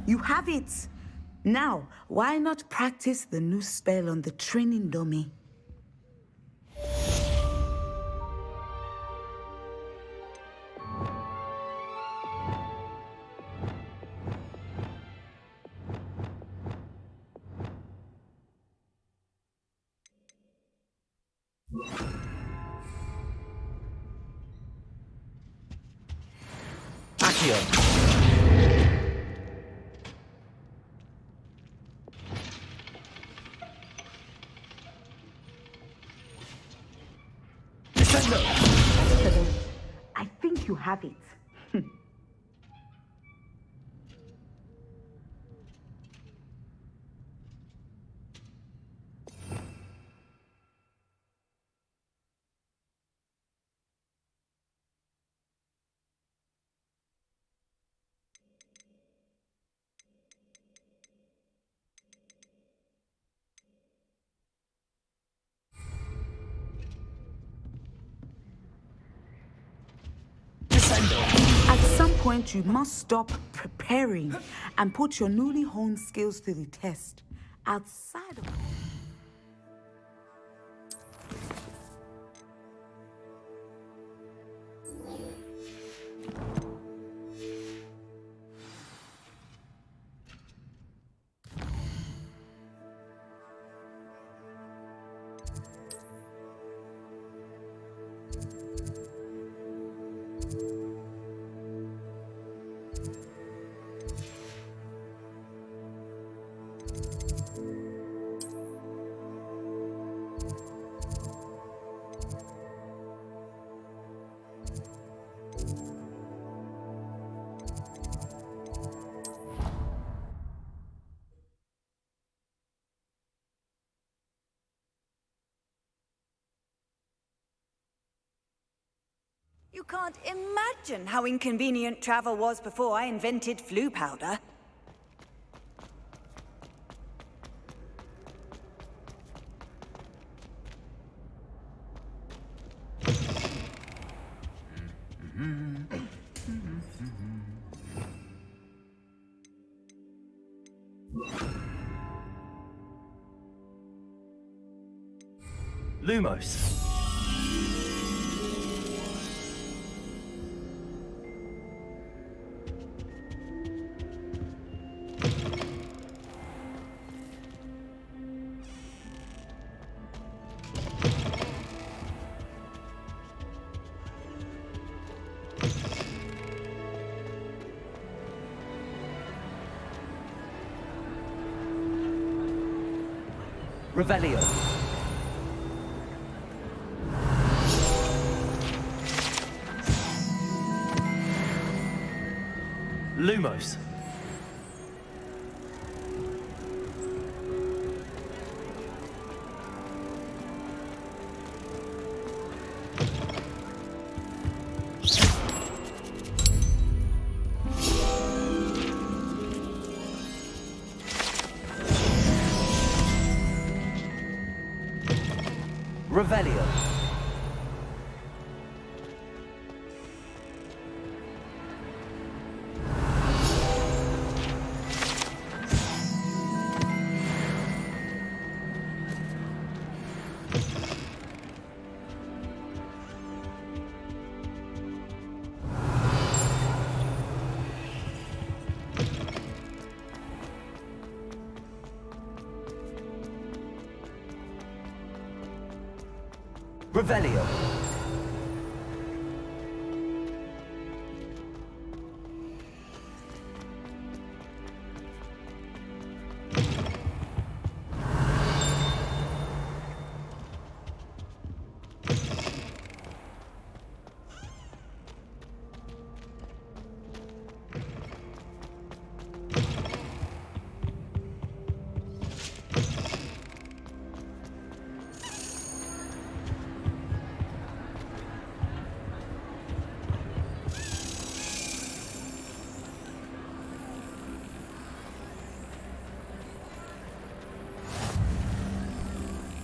You have it! Now, why not practice the new spell on the training dummy? Excellent. I think you have it. At some point, you must stop preparing and put your newly honed skills to the test. Outside of... You can't imagine how inconvenient travel was before I invented flu powder. Lumos. Revelio. Lumos. Revelio. Revelio.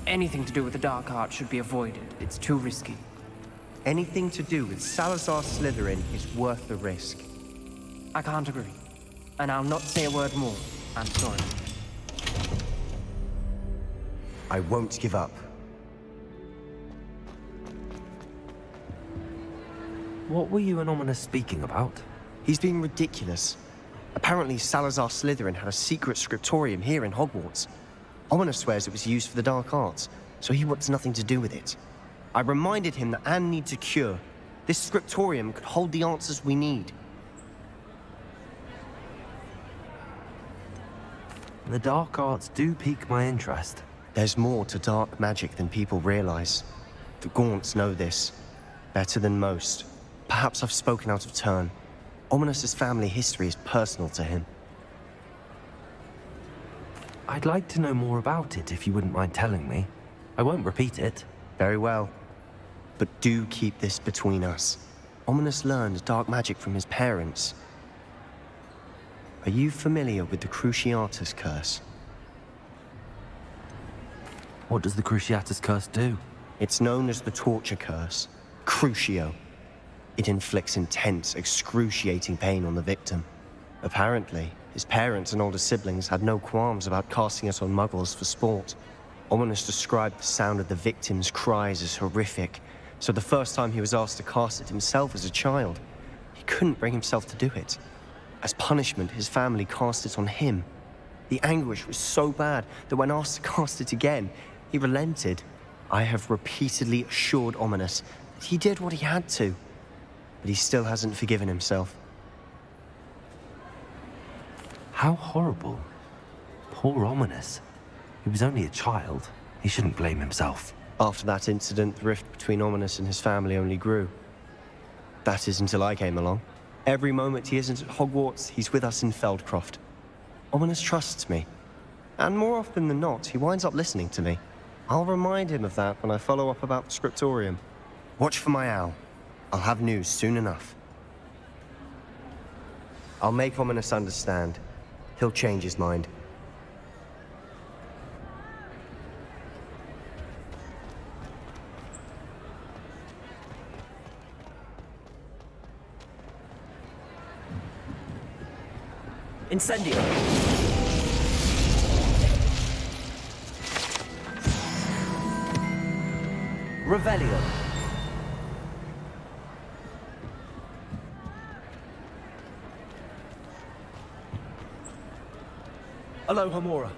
Anything to do with the dark art should be avoided. It's too risky. Anything to do with Salazar Slytherin is worth the risk. I can't agree. And I'll not say a word more. I'm sorry. I won't give up. What were you and Ominous speaking about? He's being ridiculous. Apparently Salazar Slytherin had a secret scriptorium here in Hogwarts. Ominous swears it was used for the dark arts, so he wants nothing to do with it. I reminded him that Anne needs a cure. This scriptorium could hold the answers we need. The dark arts do pique my interest. There's more to dark magic than people realize. The Gaunts know this better than most. Perhaps I've spoken out of turn. Ominous's family history is personal to him. I'd like to know more about it if you wouldn't mind telling me. I won't repeat it. Very well. But do keep this between us. Ominous learned dark magic from his parents. Are you familiar with the Cruciatus Curse? What does the Cruciatus Curse do? It's known as the Torture Curse. Crucio. It inflicts intense, excruciating pain on the victim. Apparently, his parents and older siblings had no qualms about casting it on muggles for sport. Ominous described the sound of the victim's cries as horrific, so the first time he was asked to cast it himself as a child, he couldn't bring himself to do it. As punishment, his family cast it on him. The anguish was so bad that when asked to cast it again, he relented. I have repeatedly assured Ominous that he did what he had to, but he still hasn't forgiven himself. How horrible. Poor Ominous. He was only a child. He shouldn't blame himself. After that incident, the rift between Ominous and his family only grew. That is until I came along. Every moment he isn't at Hogwarts, he's with us in Feldcroft. Ominous trusts me. And more often than not, he winds up listening to me. I'll remind him of that when I follow up about the scriptorium. Watch for my owl. I'll have news soon enough. I'll make Ominous understand. He'll change his mind. Incendio! Revelio! Aloha Mora.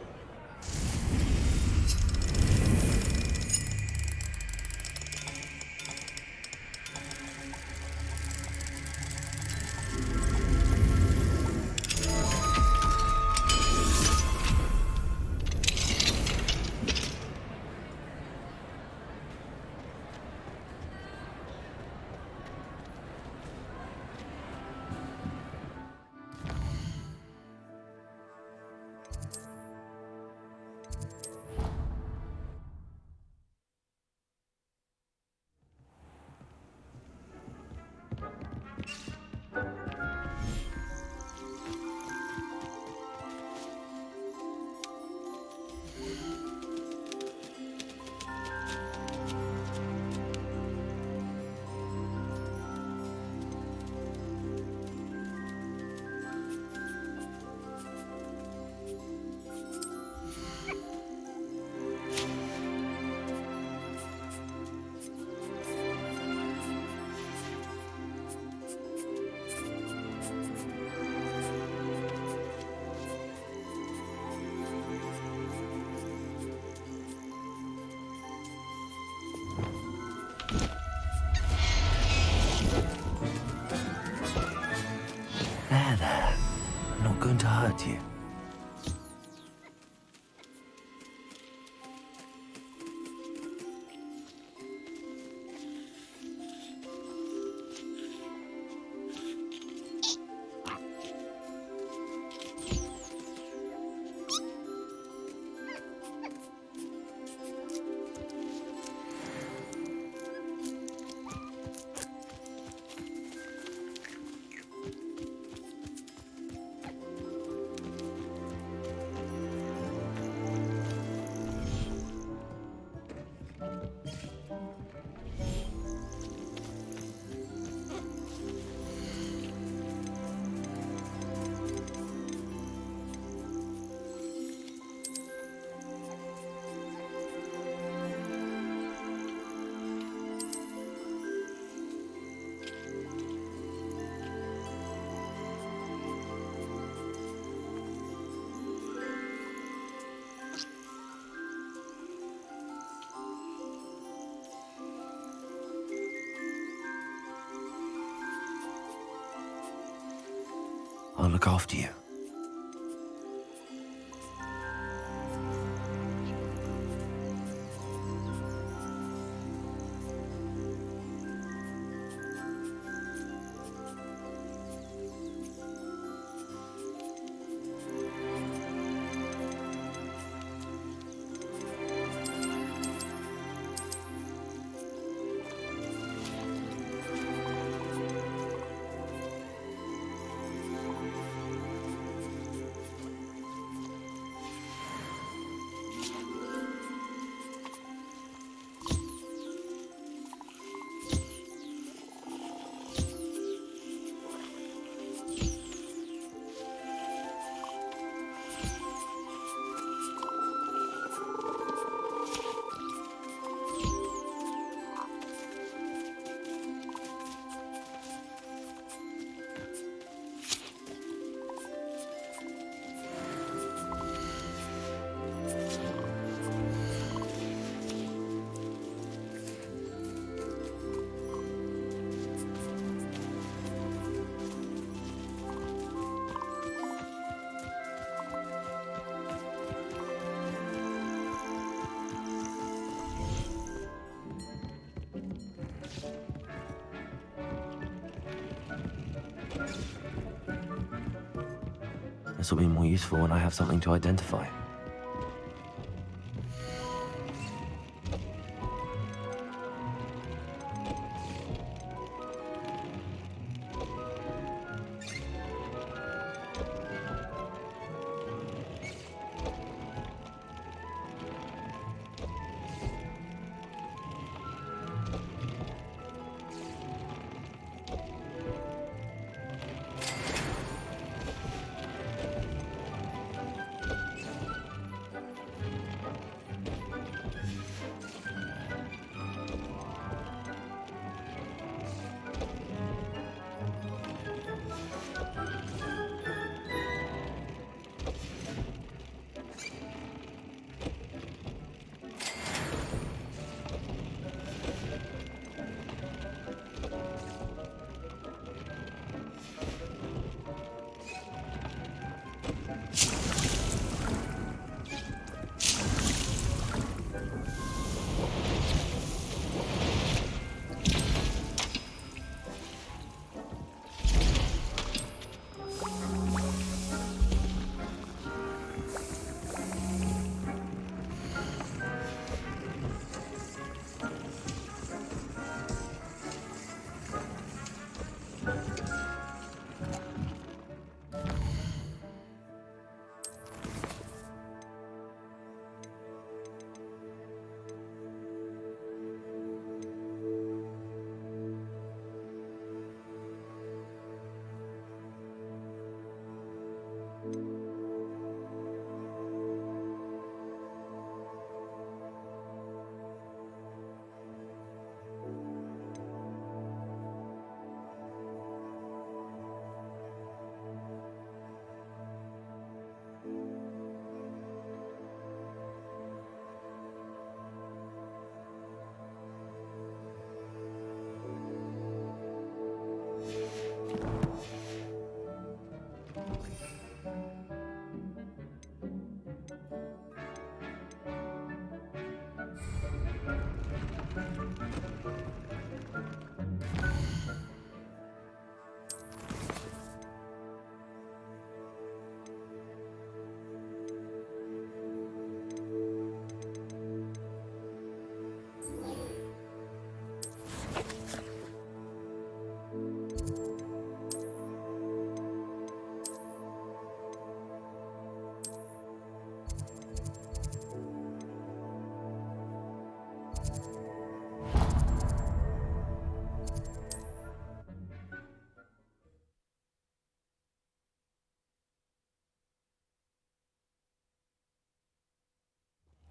There. I'm not going to hurt you. I'll look after you. This will be more useful when I have something to identify.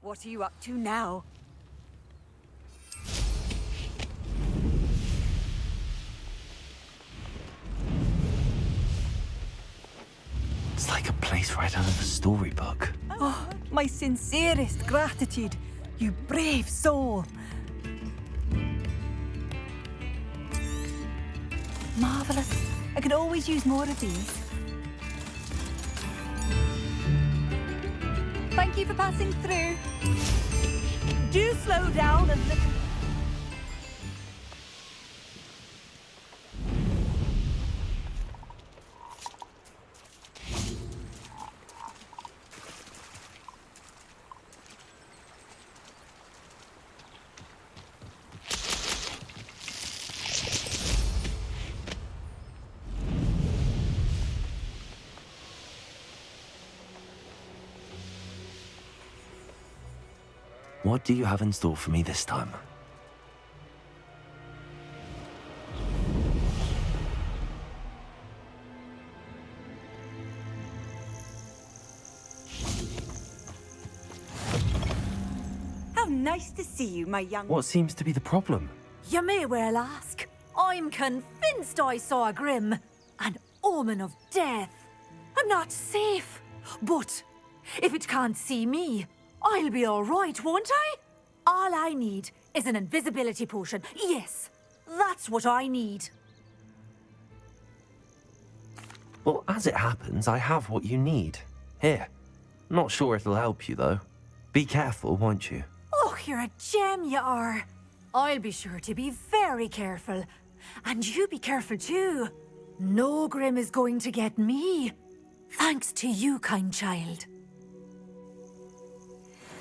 What are you up to now? It's like a place right out of a storybook. Oh, my sincerest gratitude, you brave soul. Marvelous. I could always use more of these. Thank you for passing through. Do slow down and look. What do you have in store for me this time? How nice to see you, my young... What seems to be the problem? You may well ask. I'm convinced I saw a grim, an omen of death. I'm not safe, but if it can't see me, I'll be all right, won't I? All I need is an invisibility potion. Yes, that's what I need. Well, as it happens, I have what you need. Here. Not sure it'll help you, though. Be careful, won't you? Oh, you're a gem, you are. I'll be sure to be very careful. And you be careful, too. No grim is going to get me. Thanks to you, kind child.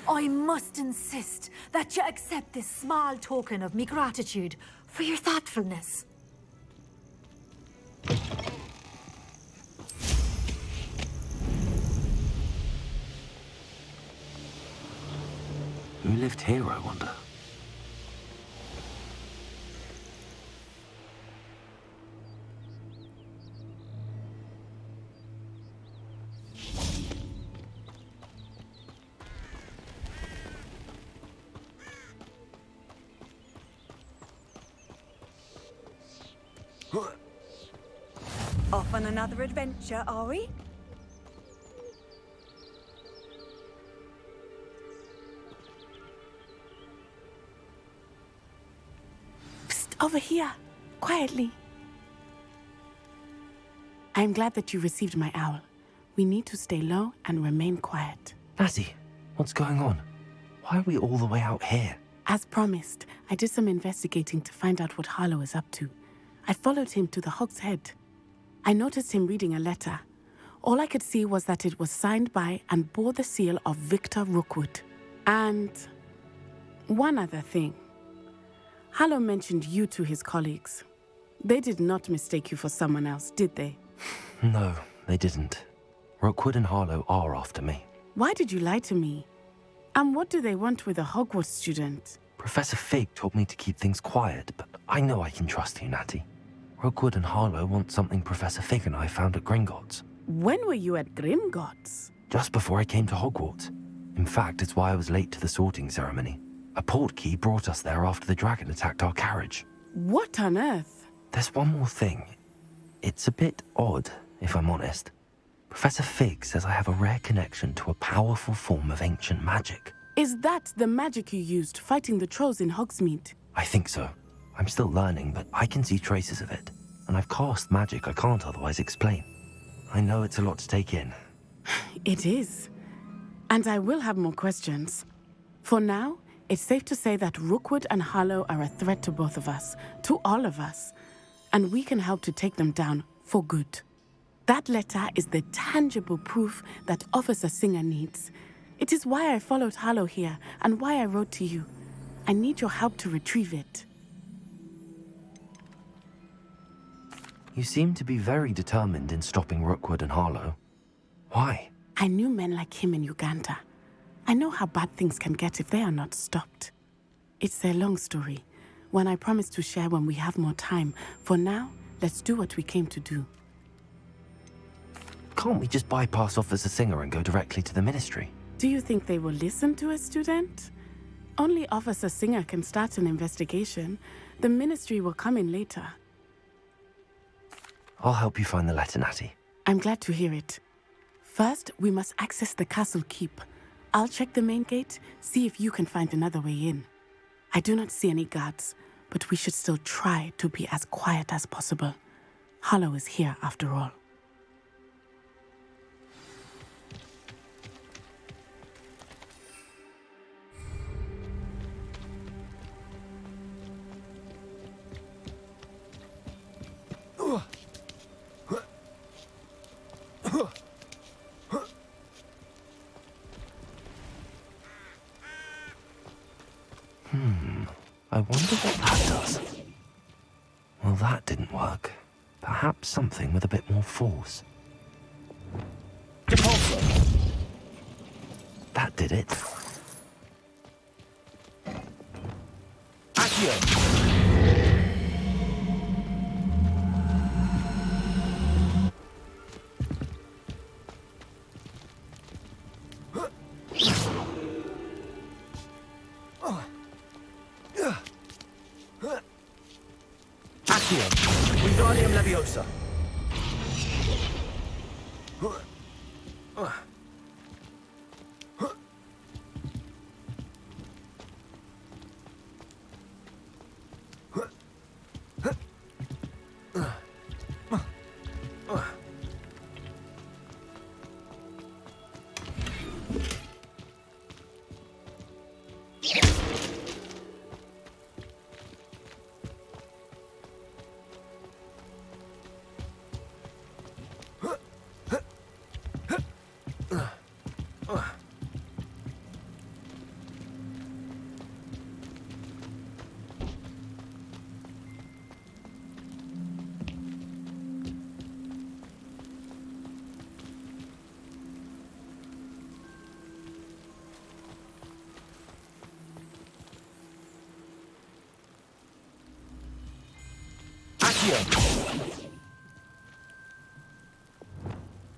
I must insist that you accept this small token of me gratitude for your thoughtfulness. Who lived here, I wonder? Off on another adventure, are we? Psst, over here, quietly. I'm glad that you received my owl. We need to stay low and remain quiet. Natty, what's going on? Why are we all the way out here? As promised, I did some investigating to find out what Harlow is up to. I followed him to the Hog's Head. I noticed him reading a letter. All I could see was that it was signed by and bore the seal of Victor Rookwood. And one other thing. Harlow mentioned you to his colleagues. They did not mistake you for someone else, did they? No, they didn't. Rookwood and Harlow are after me. Why did you lie to me? And what do they want with a Hogwarts student? Professor Fig told me to keep things quiet, but I know I can trust you, Natty. Rookwood and Harlow want something Professor Fig and I found at Gringotts. When were you at Gringotts? Just before I came to Hogwarts. In fact, it's why I was late to the sorting ceremony. A portkey brought us there after the dragon attacked our carriage. What on earth? There's one more thing. It's a bit odd, if I'm honest. Professor Fig says I have a rare connection to a powerful form of ancient magic. Is that the magic you used fighting the trolls in Hogsmeade? I think so. I'm still learning, but I can see traces of it. And I've cast magic I can't otherwise explain. I know it's a lot to take in. It is. And I will have more questions. For now, It's safe to say that Rookwood and Harlow are a threat to both of us, to all of us, and we can help to take them down for good. That letter is the tangible proof that Officer Singer needs. It is why I followed Harlow here and why I wrote to you. I need your help to retrieve it. You seem to be very determined in stopping Rookwood and Harlow. Why? I knew men like him in Uganda. I know how bad things can get if they are not stopped. It's a long story, one I promise to share when we have more time. For now, let's do what we came to do. Can't we just bypass Officer Singer and go directly to the Ministry? Do you think they will listen to a student? Only Officer Singer can start an investigation. The Ministry will come in later. I'll help you find the letter, Natty. I'm glad to hear it. First, we must access the castle keep. I'll check the main gate, see if you can find another way in. I do not see any guards, but we should still try to be as quiet as possible. Harlow is here after all. I wonder what that does. Well, that didn't work. Perhaps something with a bit more force. That did it. Wingardium Leviosa.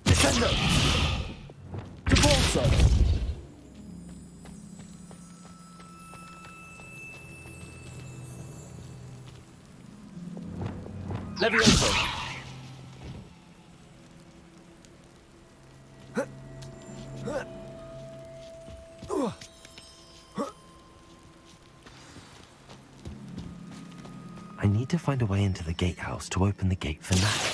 Descendo! Cabalso! Levioso! I need to find a way into the gatehouse to open the gate for Natty.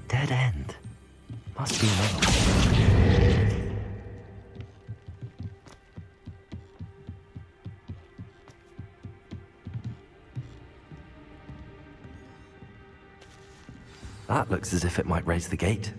Dead end. Must be another one. That looks as if it might raise the gate.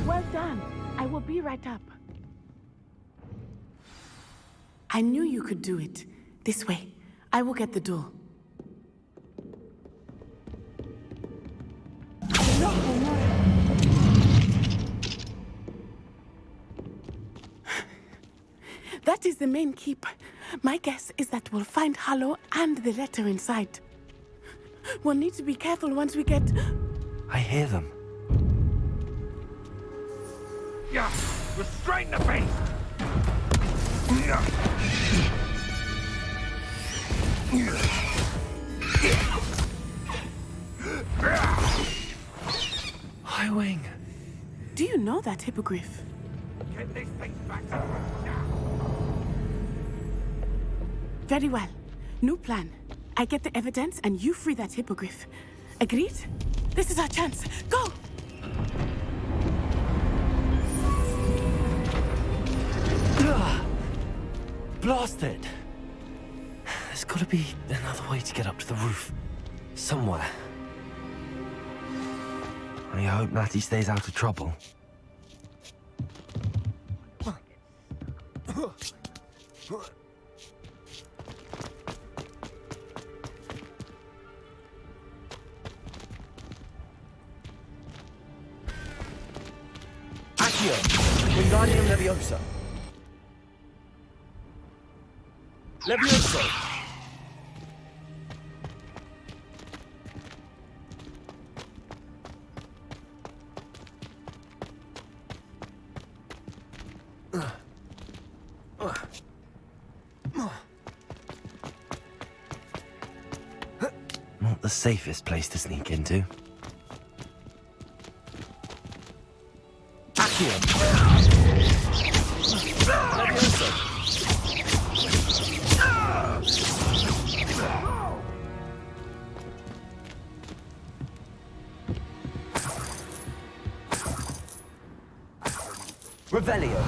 Well done. I will be right up. I knew you could do it. This way. I will get the door. That is the main keep. My guess is that we'll find Hollow and the letter inside. We'll need to be careful once we get... I hear them. Yeah, restrain the beast! High Wing. Do you know that hippogriff? Get this thing back to now! Very well. New plan. I get the evidence and you free that hippogriff. Agreed? This is our chance. Go! Blasted! There's gotta be another way to get up to the roof. Somewhere. I hope Natty stays out of trouble. Accio! Wingardium Leviosa! Levioso! Not the safest place to sneak into. Accio! Levioso! Revelio.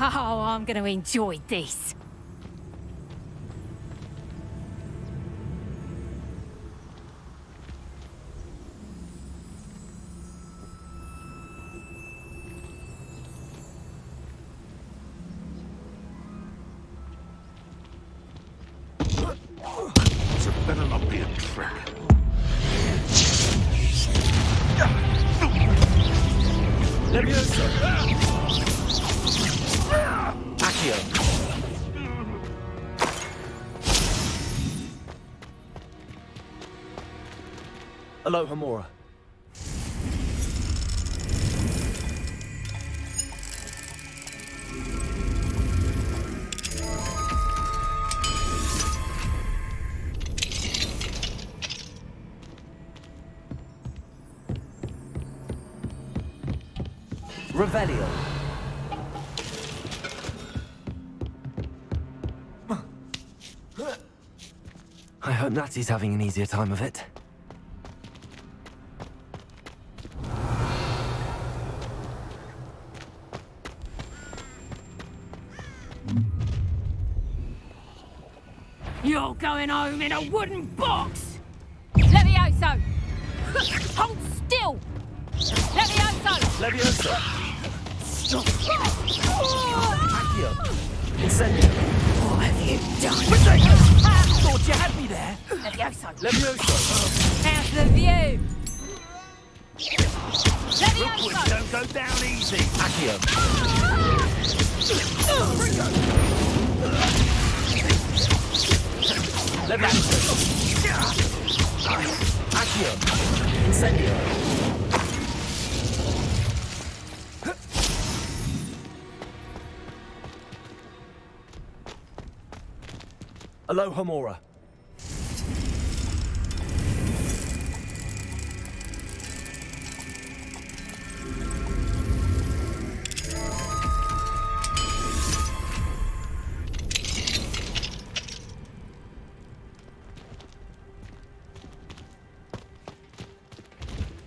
Oh, I'm going to enjoy this. So better not be a trick. Levioso! Accio! Aloha Mora. Revelio. I hope Natty's having an easier time of it. You're going home in a wooden box! Levioso! Hold still! Levioso! Levioso! Accio! Incendio! What have you done? Thought you had me there! Levioso! Levioso! How's the view? Rookwoods Levioso! don't go down easy! Accio! Levioso! Accio! Incendio! Aloha Mora.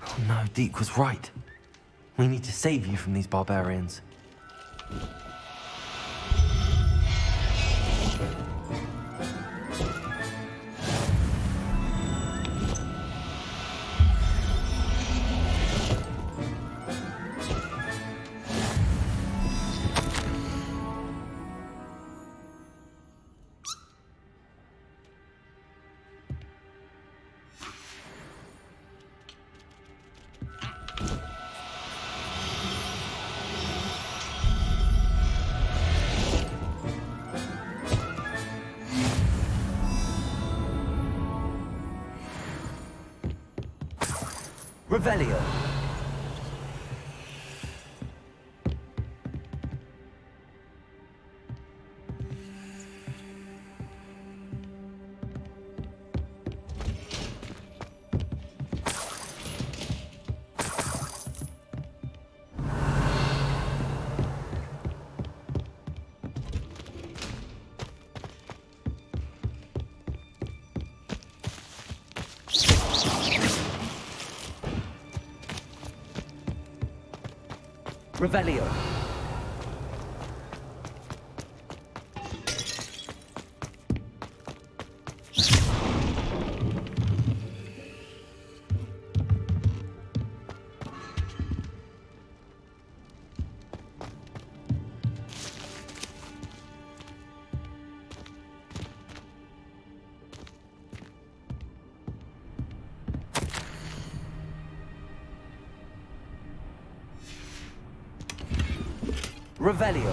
Oh no, Deke was right. We need to save you from these barbarians. Revelio. Revelio. Revelio.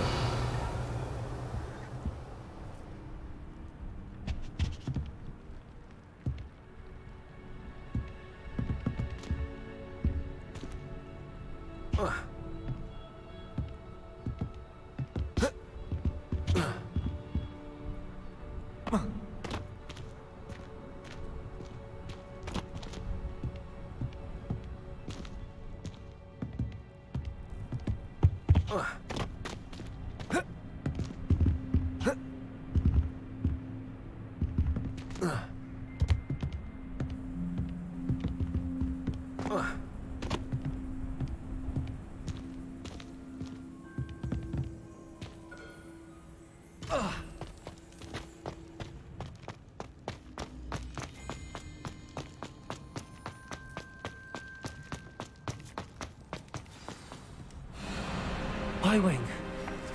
Y-Wing,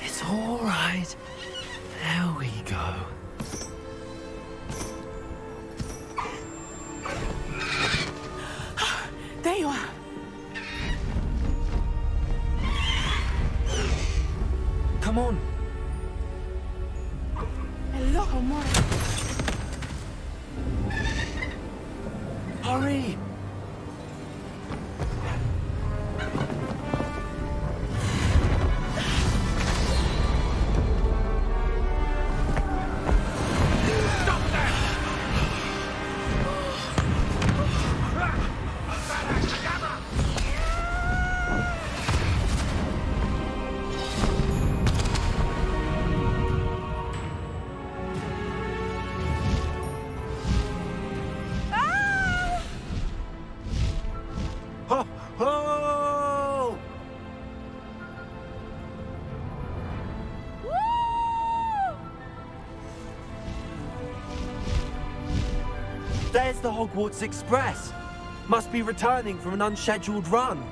it's all right. There we go. There you are. Come on. Hello, Mora. Hurry. There's the Hogwarts Express. Must be returning from an unscheduled run.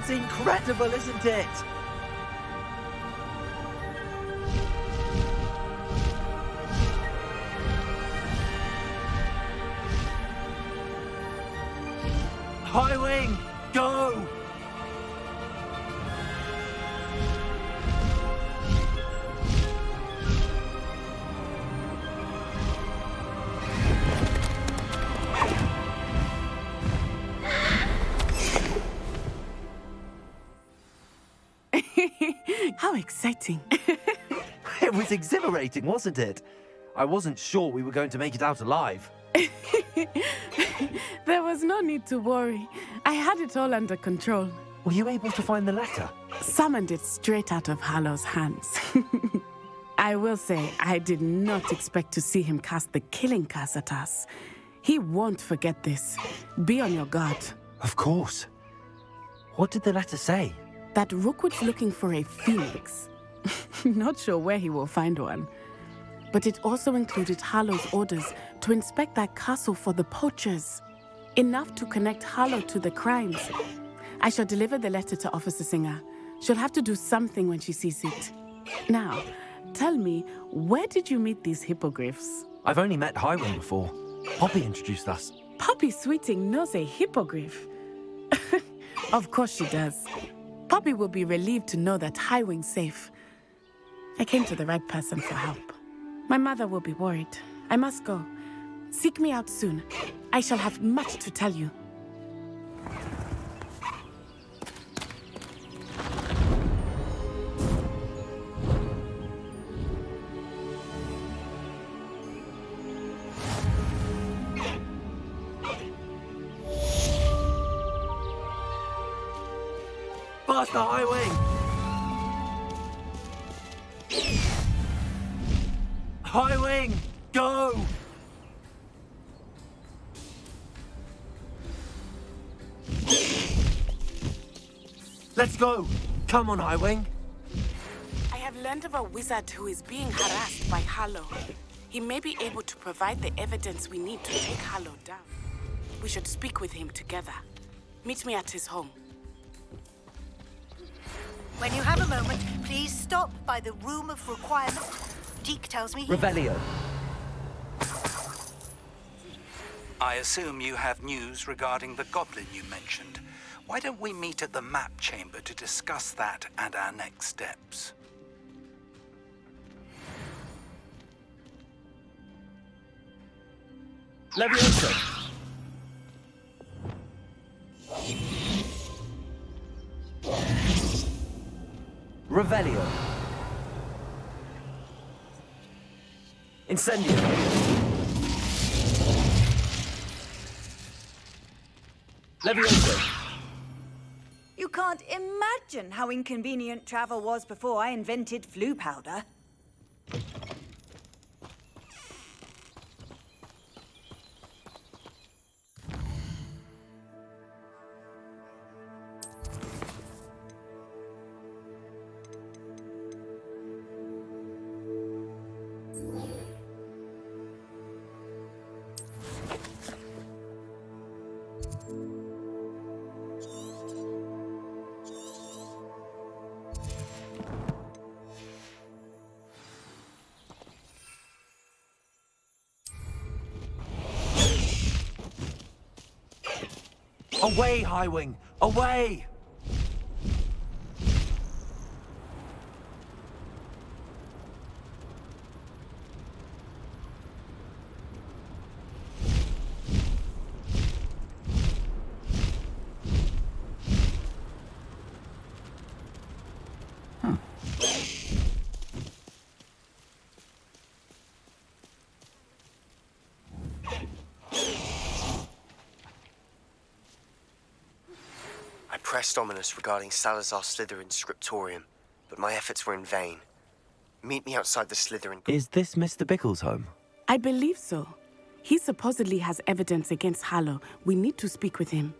That's incredible, isn't it? High wing, go! How exciting. It was exhilarating, wasn't it? I wasn't sure we were going to make it out alive. There was no need to worry. I had it all under control. Were you able to find the letter? Summoned it straight out of Hallow's hands. I will say, I did not expect to see him cast the killing curse at us. He won't forget this. Be on your guard. Of course. What did the letter say? That Rookwood's looking for a phoenix. Not sure where he will find one. But it also included Hallow's orders to inspect that castle for the poachers. Enough to connect Hallow to the crimes. I shall deliver the letter to Officer Singer. She'll have to do something when she sees it. Now, tell me, where did you meet these hippogriffs? I've only met Highwing before. Poppy introduced us. Poppy Sweeting knows a hippogriff. Of course she does. Poppy will be relieved to know that Highwing's safe. I came to the right person for help. My mother will be worried. I must go. Seek me out soon. I shall have much to tell you. Faster, Highwing! Highwing, go! Let's go! Come on, Highwing. I have learned of a wizard who is being harassed by Hallow. He may be able to provide the evidence we need to take Hallow down. We should speak with him together. Meet me at his home. When you have a moment, please stop by the Room of Requirement. Deke tells me... Revelio. I assume you have news regarding the goblin you mentioned. Why don't we meet at the map chamber to discuss that and our next steps? Leviosa. Revelio. Incendio. Leviosa. You can't imagine how inconvenient travel was before I invented flu powder. Away, Highwing! Away! Pressed ominous regarding Salazar Slytherin's scriptorium, but my efforts were in vain. Meet me outside the Slytherin... Is this Mr. Bickle's home? I believe so. He supposedly has evidence against Hallow. We need to speak with him.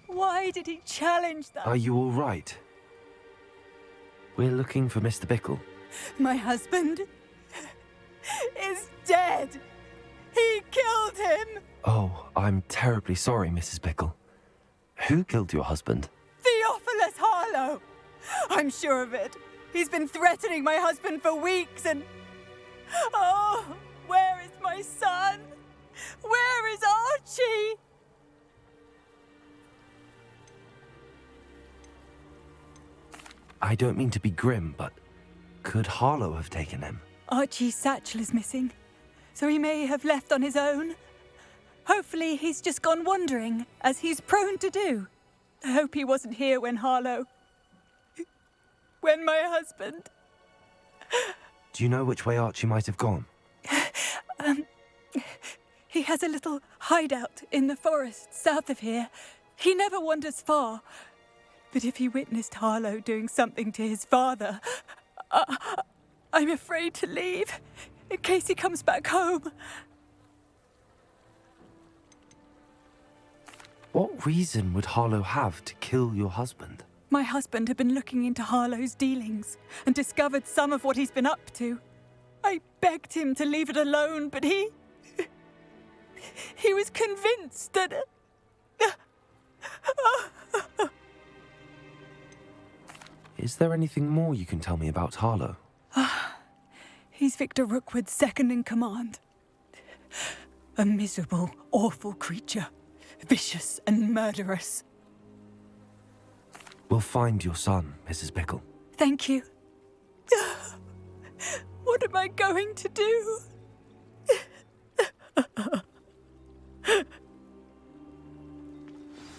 Why did he challenge that? Are you all right? We're looking for Mr. Bickle. My husband is dead. killed him! Oh, I'm terribly sorry, Mrs. Bickle. Who killed your husband? Theophilus Harlow! I'm sure of it. He's been threatening my husband for weeks and... Oh, where is my son? Where is Archie? I don't mean to be grim, but could Harlow have taken him? Archie's satchel is missing, so he may have left on his own. Hopefully he's just gone wandering, as he's prone to do. I hope he wasn't here when when my husband... Do you know which way Archie might have gone? He has a little hideout in the forest south of here. He never wanders far. But if he witnessed Harlow doing something to his father, I'm afraid to leave, in case he comes back home. What reason would Harlow have to kill your husband? My husband had been looking into Harlow's dealings and discovered some of what he's been up to. I begged him to leave it alone, but he was convinced that... Is there anything more you can tell me about Harlow? He's Victor Rookwood's second in command. A miserable, awful creature. Vicious and murderous. We'll find your son, Mrs. Bickle. Thank you. What am I going to do?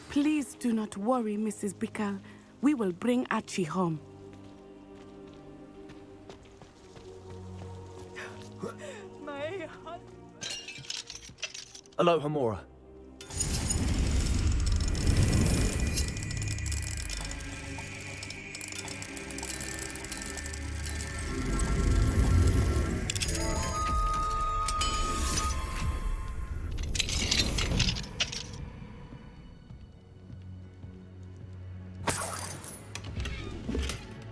Please do not worry, Mrs. Bickle. We will bring Archie home. My Aloha, Mora.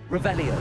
Revelio.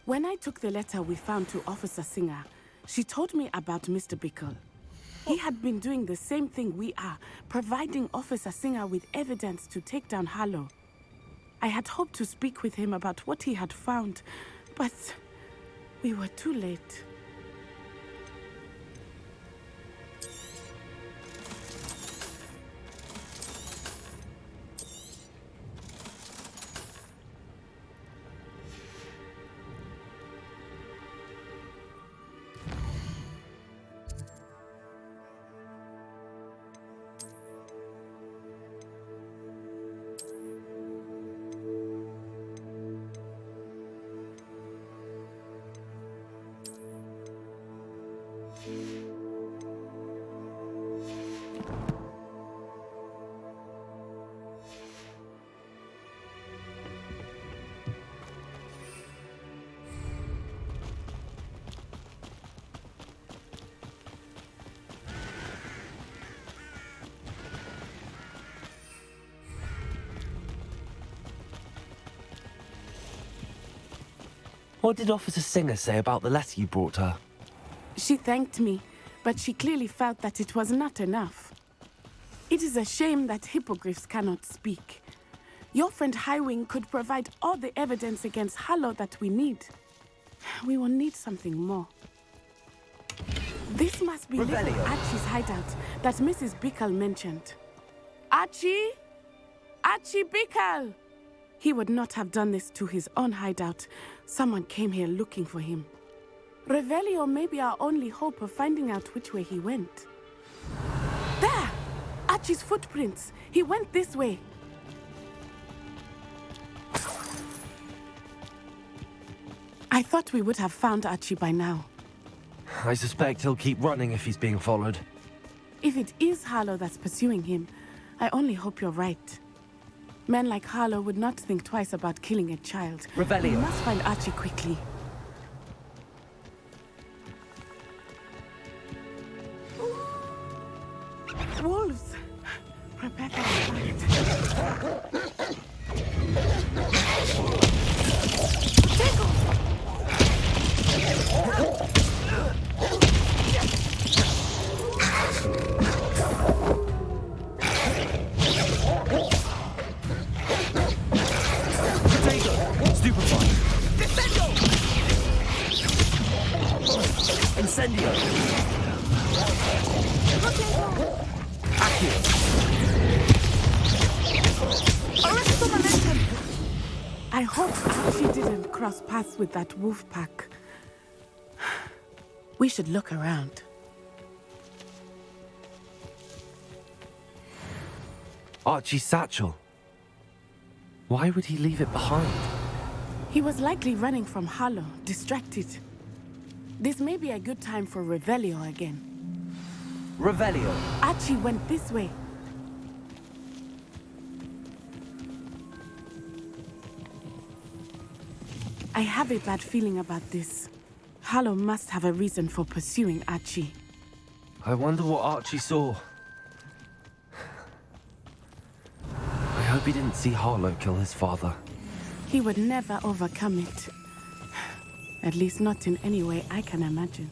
When I took the letter we found to Officer Singer, she told me about Mr. Bickle. He had been doing the same thing we are, providing Officer Singer with evidence to take down Harlow. I had hoped to speak with him about what he had found, but we were too late. What did Officer Singer say about the letter you brought her? She thanked me, but she clearly felt that it was not enough. It is a shame that hippogriffs cannot speak. Your friend Highwing could provide all the evidence against Harlow that we need. We will need something more. This must be little Archie's hideout that Mrs. Bickle mentioned. Archie? Archie Bickle! He would not have done this to his own hideout. Someone came here looking for him. Revelio may be our only hope of finding out which way he went. There! Archie's footprints. He went this way. I thought we would have found Archie by now. I suspect he'll keep running if he's being followed. If it is Harlow that's pursuing him, I only hope you're right. Men like Harlow would not think twice about killing a child. Revelio. We must find Archie quickly. Wolves! Prepare for the Incendio! I hope Archie didn't cross paths with that wolf pack. We should look around. Archie's satchel. Why would he leave it behind? He was likely running from Harlow, distracted. This may be a good time for Revelio again. Revelio. Archie went this way. I have a bad feeling about this. Harlow must have a reason for pursuing Archie. I wonder what Archie saw. I hope he didn't see Harlow kill his father. He would never overcome it. At least not in any way I can imagine.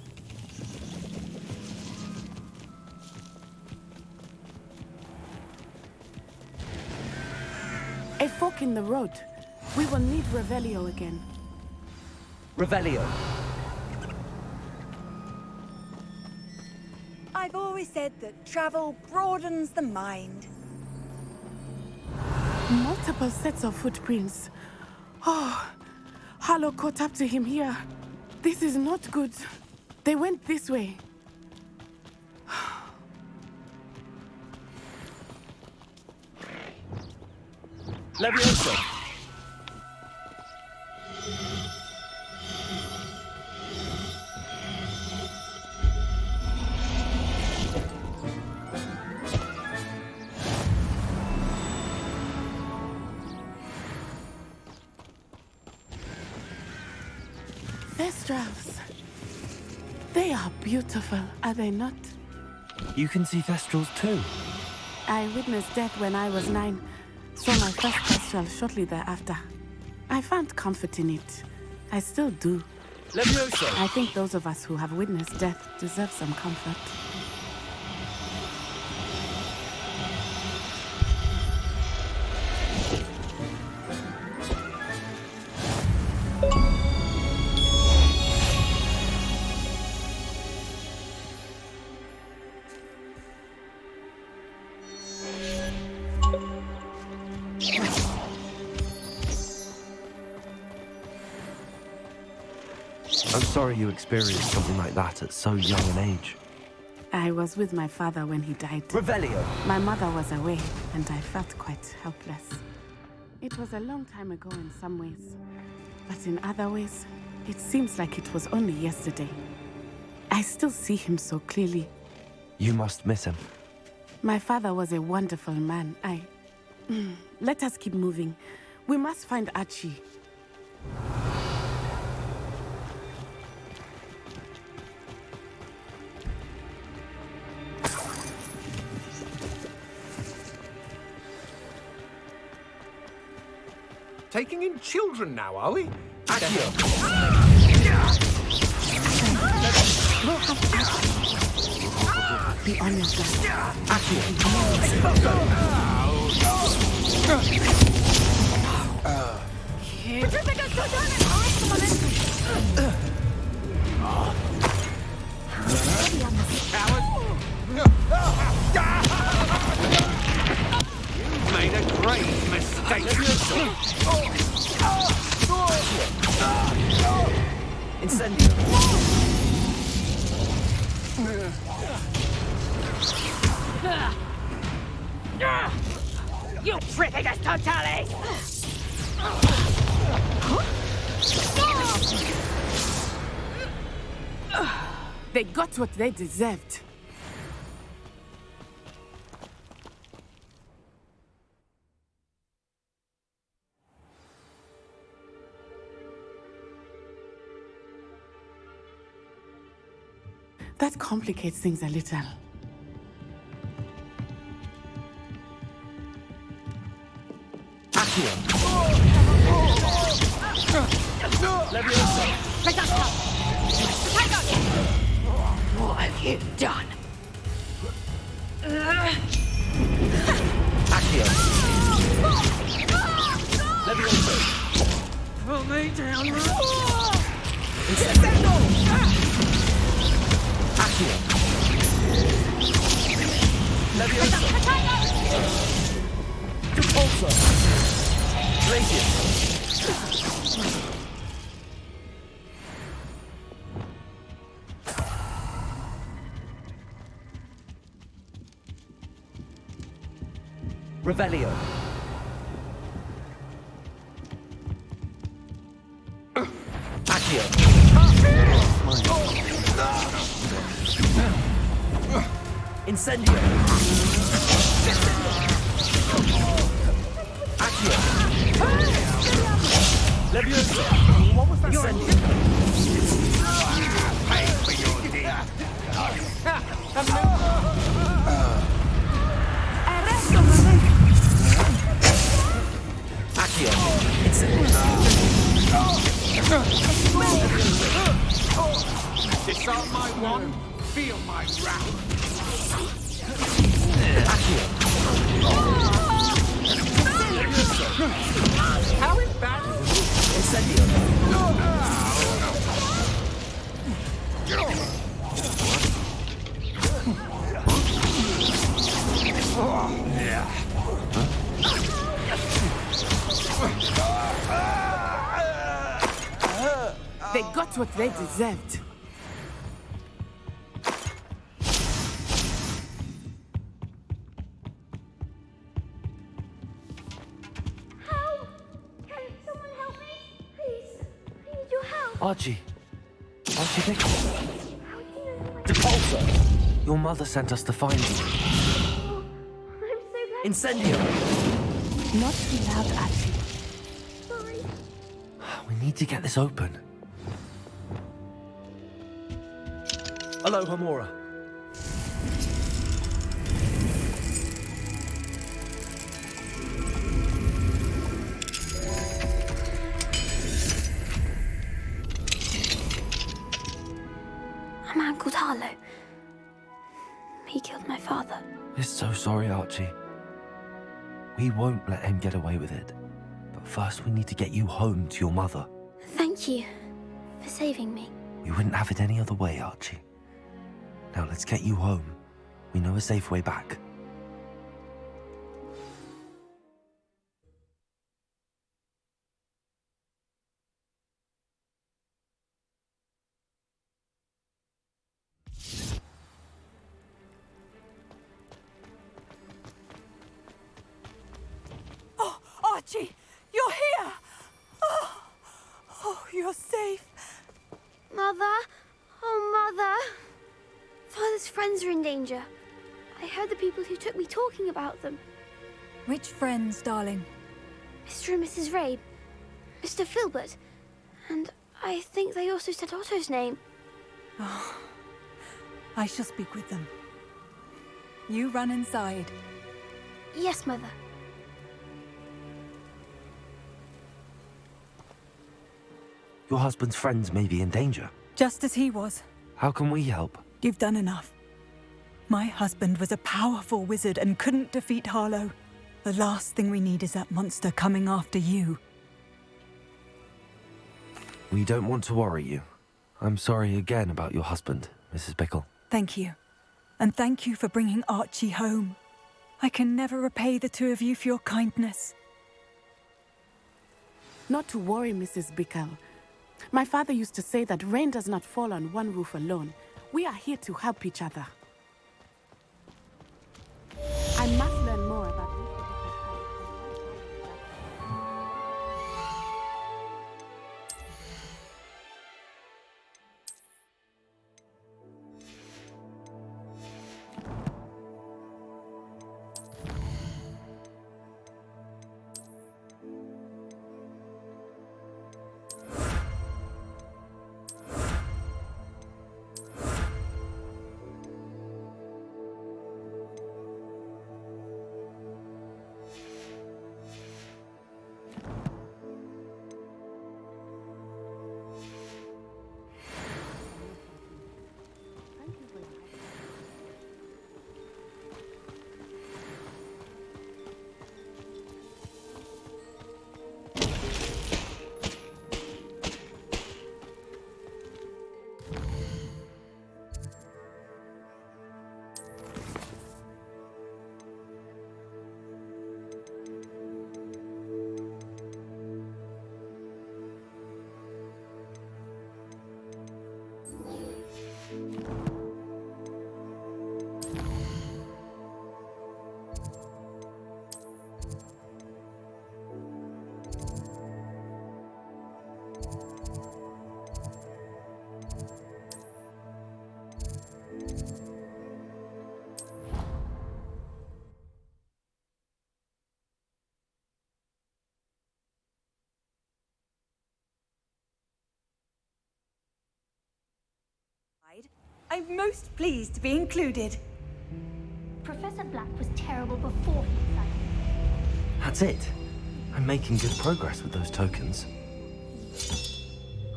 A fork in the road. We will need Revelio again. Revelio. I've always said that travel broadens the mind. Multiple sets of footprints. Oh, Harlow caught up to him here. This is not good. They went this way. Levioso. Thestrals. They are beautiful, are they not? You can see Thestrals too. I witnessed death when I was 9. Saw my first Thestral shortly thereafter. I found comfort in it. I still do. Levioso! I think those of us who have witnessed death deserve some comfort. I'm sorry you experienced something like that at so young an age. I was with my father when he died. Revelio! My mother was away, and I felt quite helpless. It was a long time ago in some ways, but in other ways, it seems like it was only yesterday. I still see him so clearly. You must miss him. My father was a wonderful man. Let us keep moving. We must find Archie. Taking in children now, are we? Accio! Be on your You've made a grave mistake. Incendio. You tripping us totally! They got what they deserved. That complicates things a little. What have you done? Pull me down. Revelio. Accio. Incendio. Accio. Levioso. What was that? Incendio. Pay for your deed. Accio. Disarm my wand, feel my wrath. How embarrassing! Incendio. They got what they deserved. Archie. Archie Dixon. Depulso. Your mother sent us to find you. Incendio. Not too loud, Archie. We need to get this open. Aloha Mora. Harlow. He killed my father. We're so sorry, Archie. We won't let him get away with it. But first we need to get you home to your mother. Thank you for saving me. We wouldn't have it any other way, Archie. Now let's get you home. We know a safe way back. Oh, Archie, you're here! Oh, you're safe. Mother? Oh, Mother. Father's friends are in danger. I heard the people who took me talking about them. Which friends, darling? Mr. and Mrs. Rabe, Mr. Filbert, and I think they also said Otto's name. Oh, I shall speak with them. You run inside. Yes, Mother. Your husband's friends may be in danger. Just as he was. How can we help? You've done enough. My husband was a powerful wizard and couldn't defeat Harlow. The last thing we need is that monster coming after you. We don't want to worry you. I'm sorry again about your husband, Mrs. Bickle. Thank you. And thank you for bringing Archie home. I can never repay the two of you for your kindness. Not to worry, Mrs. Bickle. My father used to say that rain does not fall on one roof alone. We are here to help each other. I must learn more about this. I'm most pleased to be included. Professor Black was terrible before he decided. That's it. I'm making good progress with those tokens.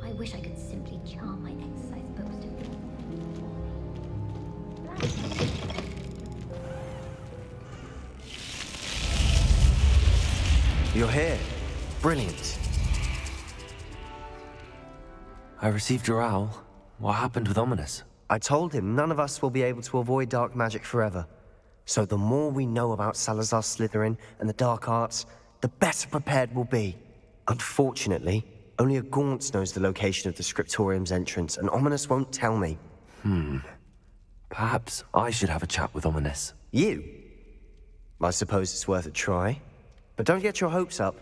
I wish I could simply charm my exercise poster. You're here. Brilliant. I received your owl. What happened with Ominous? I told him none of us will be able to avoid dark magic forever. So the more we know about Salazar Slytherin and the dark arts, the better prepared we'll be. Unfortunately, only a Gaunt's knows the location of the Scriptorium's entrance, and Ominous won't tell me. Perhaps I should have a chat with Ominous. You? I suppose it's worth a try. But don't get your hopes up.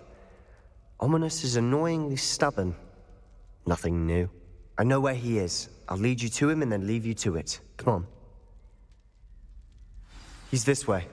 Ominous is annoyingly stubborn. Nothing new. I know where he is. I'll lead you to him and then leave you to it. Come on. He's this way.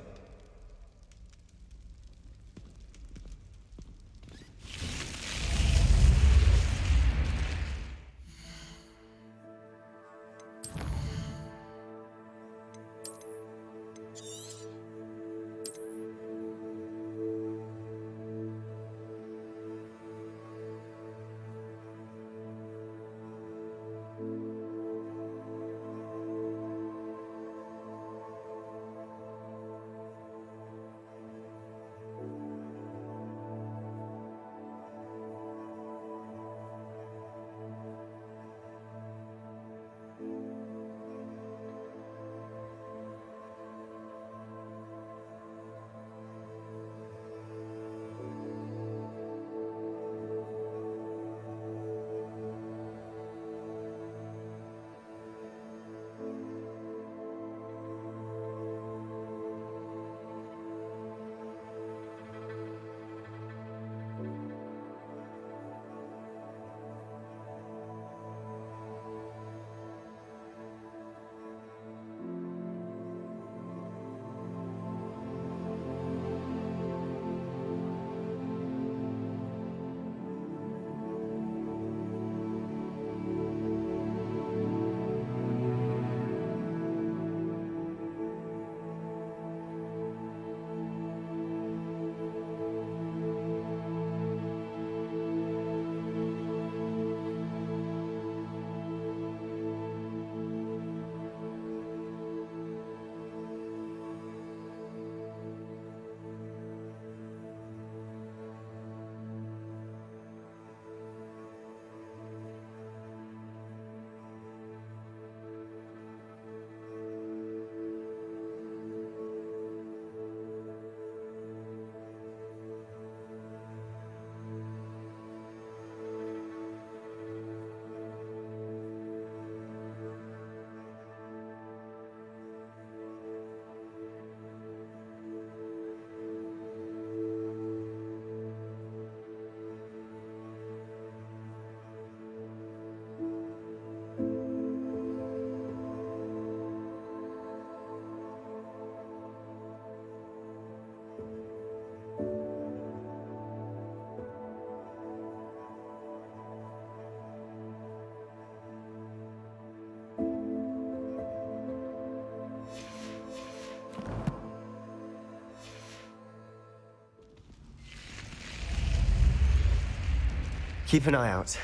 Keep an eye out.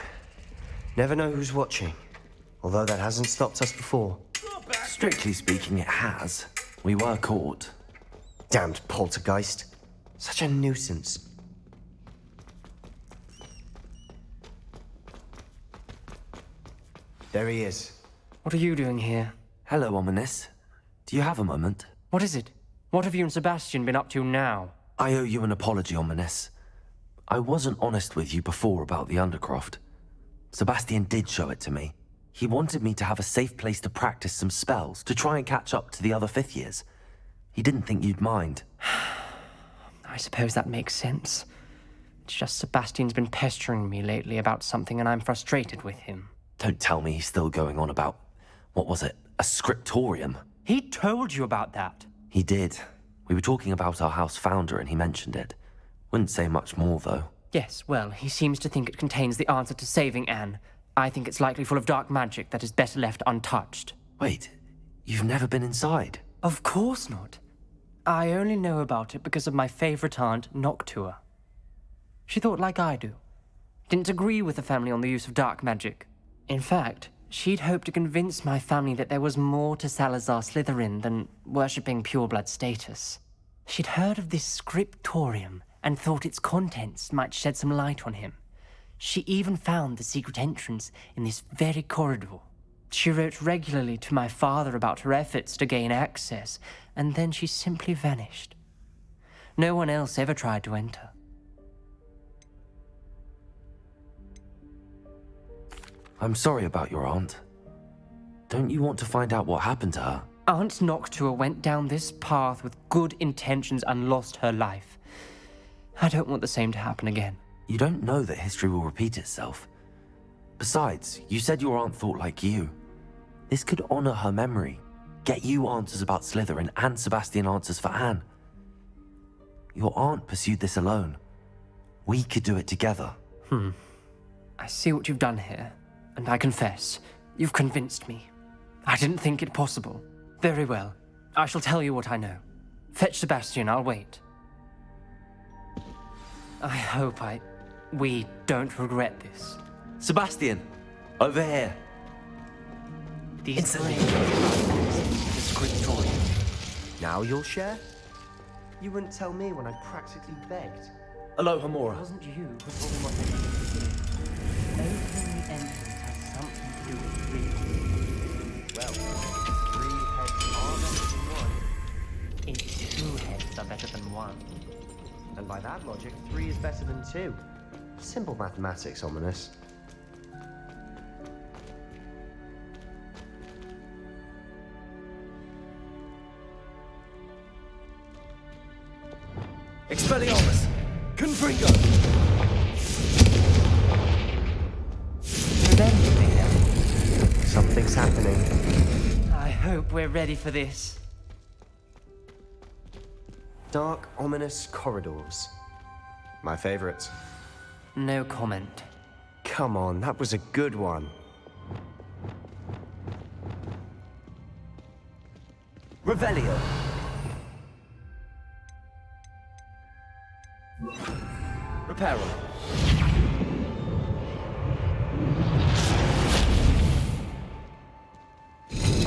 Never know who's watching. Although that hasn't stopped us before. Strictly speaking, it has. We were caught. Damned poltergeist. Such a nuisance. There he is. What are you doing here? Hello, Ominous. Do you have a moment? What is it? What have you and Sebastian been up to now? I owe you an apology, Ominous. I wasn't honest with you before about the Undercroft. Sebastian did show it to me. He wanted me to have a safe place to practice some spells, to try and catch up to the other 5th years. He didn't think you'd mind. I suppose that makes sense. It's just Sebastian's been pestering me lately about something and I'm frustrated with him. Don't tell me he's still going on about, what was it, a scriptorium? He told you about that. He did. We were talking about our house founder and he mentioned it. Wouldn't say much more, though. Yes, well, he seems to think it contains the answer to saving Anne. I think it's likely full of dark magic that is better left untouched. Wait, you've never been inside? Of course not. I only know about it because of my favorite aunt, Noctua. She thought like I do. Didn't agree with the family on the use of dark magic. In fact, she'd hoped to convince my family that there was more to Salazar Slytherin than worshipping pureblood status. She'd heard of this scriptorium and thought its contents might shed some light on him. She even found the secret entrance in this very corridor. She wrote regularly to my father about her efforts to gain access, and then she simply vanished. No one else ever tried to enter. I'm sorry about your aunt. Don't you want to find out what happened to her? Aunt Noctua went down this path with good intentions and lost her life. I don't want the same to happen again. You don't know that history will repeat itself. Besides, you said your aunt thought like you. This could honor her memory, get you answers about Slytherin and Sebastian answers for Anne. Your aunt pursued this alone. We could do it together. I see what you've done here, and I confess, you've convinced me. I didn't think it possible. Very well. I shall tell you what I know. Fetch Sebastian, I'll wait. I hope we don't regret this. Sebastian, over here. These Instantly. the scriptorium. Now you'll share? You wouldn't tell me when I practically begged. Hello, It Hamura. wasn't you who told me what they did. Opening the entrance has something to do with dreams. Well, 3 heads are better than 1. It's 2 heads are better than 1. And by that logic, 3 is better than 2. Simple mathematics, Ominous. Expelliarmus! Confringo! Something's happening. I hope we're ready for this. Dark, ominous corridors. My favorite. No comment. Come on, that was a good one. Revelio. Reparo.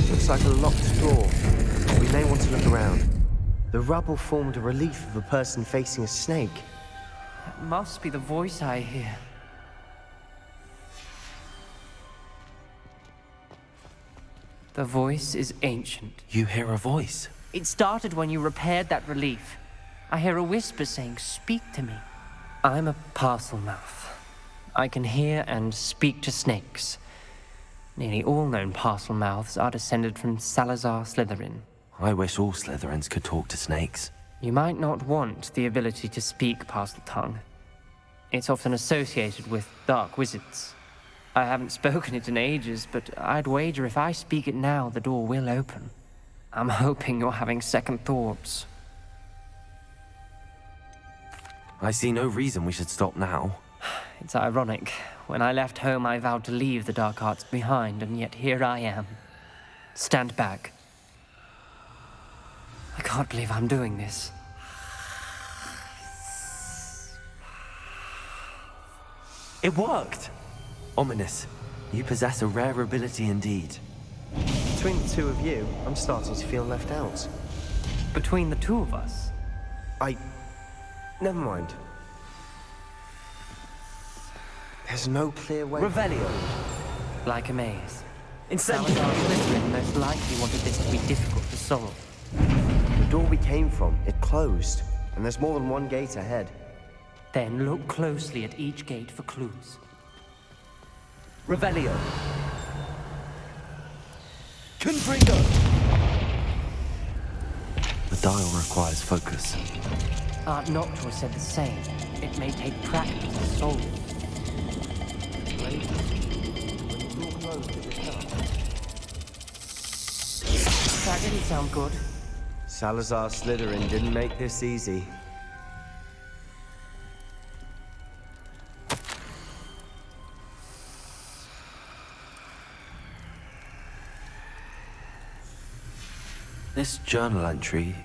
Looks like a locked door. We may want to look around. The rubble formed a relief of a person facing a snake. It must be the voice I hear. The voice is ancient. You hear a voice? It started when you repaired that relief. I hear a whisper saying, "Speak to me." I'm a parcel mouth. I can hear and speak to snakes. Nearly all known parcel mouths are descended from Salazar Slytherin. I wish all Slytherins could talk to snakes. You might not want the ability to speak parcel tongue. It's often associated with dark wizards. I haven't spoken it in ages, but I'd wager if I speak it now, the door will open. I'm hoping you're having second thoughts. I see no reason we should stop now. It's ironic. When I left home, I vowed to leave the dark arts behind, and yet here I am. Stand back. I can't believe I'm doing this. It worked! Ominous, you possess a rare ability indeed. Between the two of you, I'm starting to feel left out. Between the two of us? Never mind. There's no clear way... Revelio. Like a maze. Incendio. Slytherin most likely wanted this to be difficult to solve. The door we came from, it closed. And there's more than one gate ahead. Then look closely at each gate for clues. Revelio. Confringo! The dial requires focus. Aunt Noctua said the same. It may take practice to solve it. That didn't sound good. Salazar Slytherin didn't make this easy. This journal entry,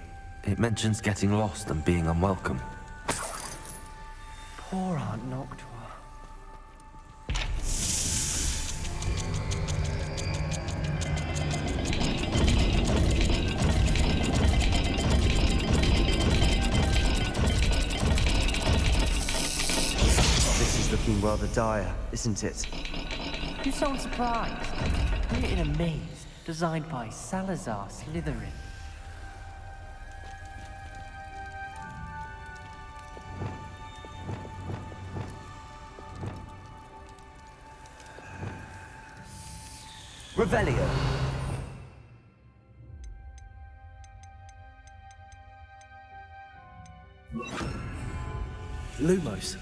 it mentions getting lost and being unwelcome. Poor Aunt Noctua. This is looking rather dire, isn't it? You sound surprised. We're in a maze designed by Salazar Slytherin. Revelio. Lumos.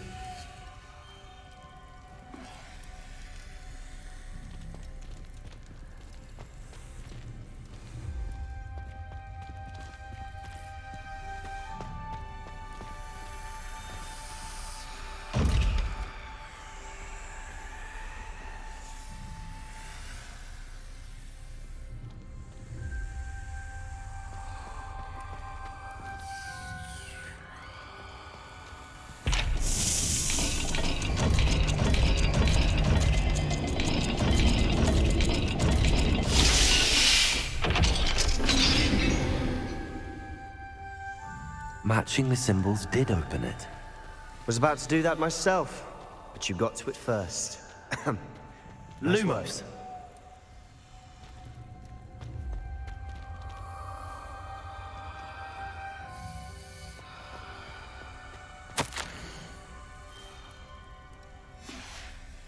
Matching the symbols did open it. Was about to do that myself, but you got to it first. Lumos.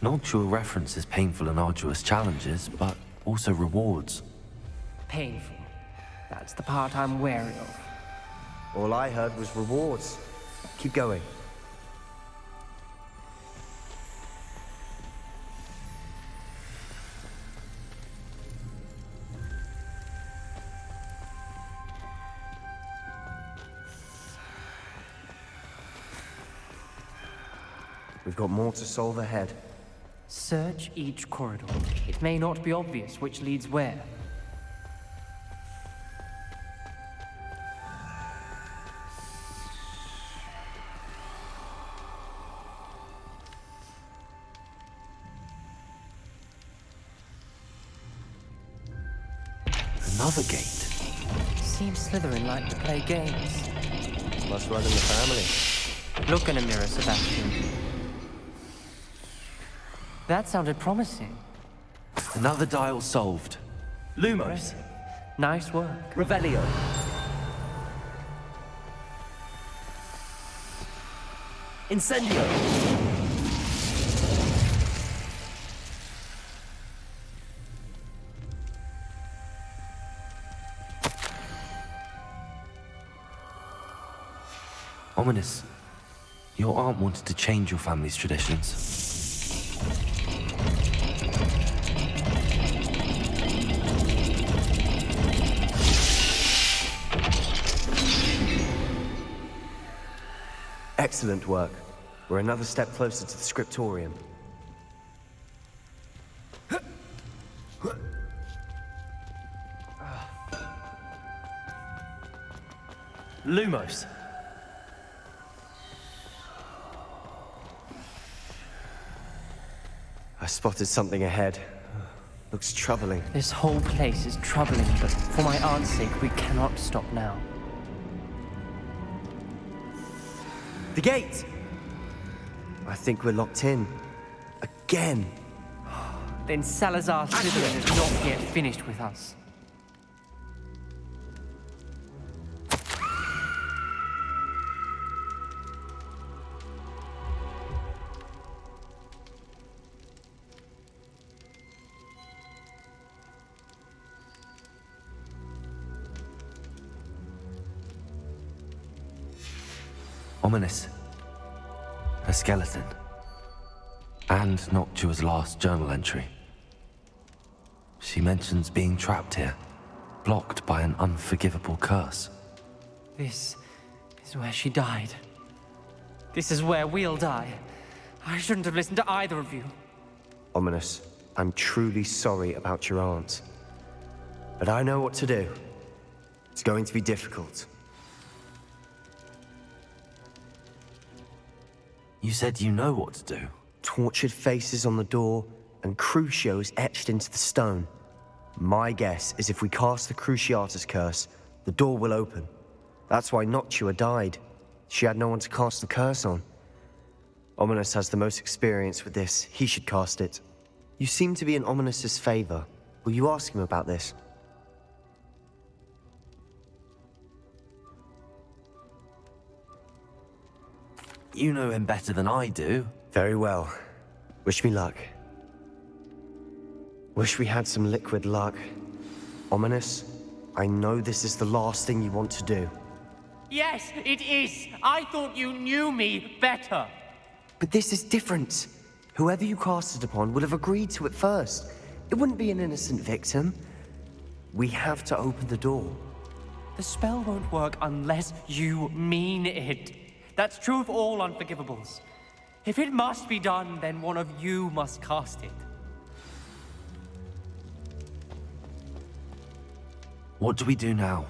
Noctua references painful and arduous challenges, but also rewards. Painful. That's the part I'm wary of. All I heard was rewards. Keep going. We've got more to solve ahead. Search each corridor. It may not be obvious which leads where. Another gate. Seems Slytherin like to play games. Must run in the family. Look in a mirror, Sebastian. That sounded promising. Another dial solved. Lumos. Nice work. Revelio. Incendio. Ominous. Your aunt wanted to change your family's traditions. Excellent work. We're another step closer to the scriptorium. Lumos. spotted something ahead. Looks troubling. This whole place is troubling, but for my aunt's sake, we cannot stop now. The gate! I think we're locked in. Again. Then Salazar Slytherin is not yet finished with us. Ominous. A skeleton. And Noctua's last journal entry. She mentions being trapped here, blocked by an unforgivable curse. This is where she died. This is where we'll die. I shouldn't have listened to either of you. Ominous, I'm truly sorry about your aunt. But I know what to do. It's going to be difficult. You said you know what to do. Tortured faces on the door, and Crucio is etched into the stone. My guess is if we cast the Cruciatus curse, the door will open. That's why Noctua died. She had no one to cast the curse on. Ominous has the most experience with this. He should cast it. You seem to be in Ominous's favor. Will you ask him about this? You know him better than I do. Very well. Wish me luck. Wish we had some liquid luck. Ominous, I know this is the last thing you want to do. Yes, it is. I thought you knew me better. But this is different. Whoever you cast it upon would have agreed to it first. It wouldn't be an innocent victim. We have to open the door. The spell won't work unless you mean it. That's true of all unforgivables. If it must be done, then one of you must cast it. What do we do now?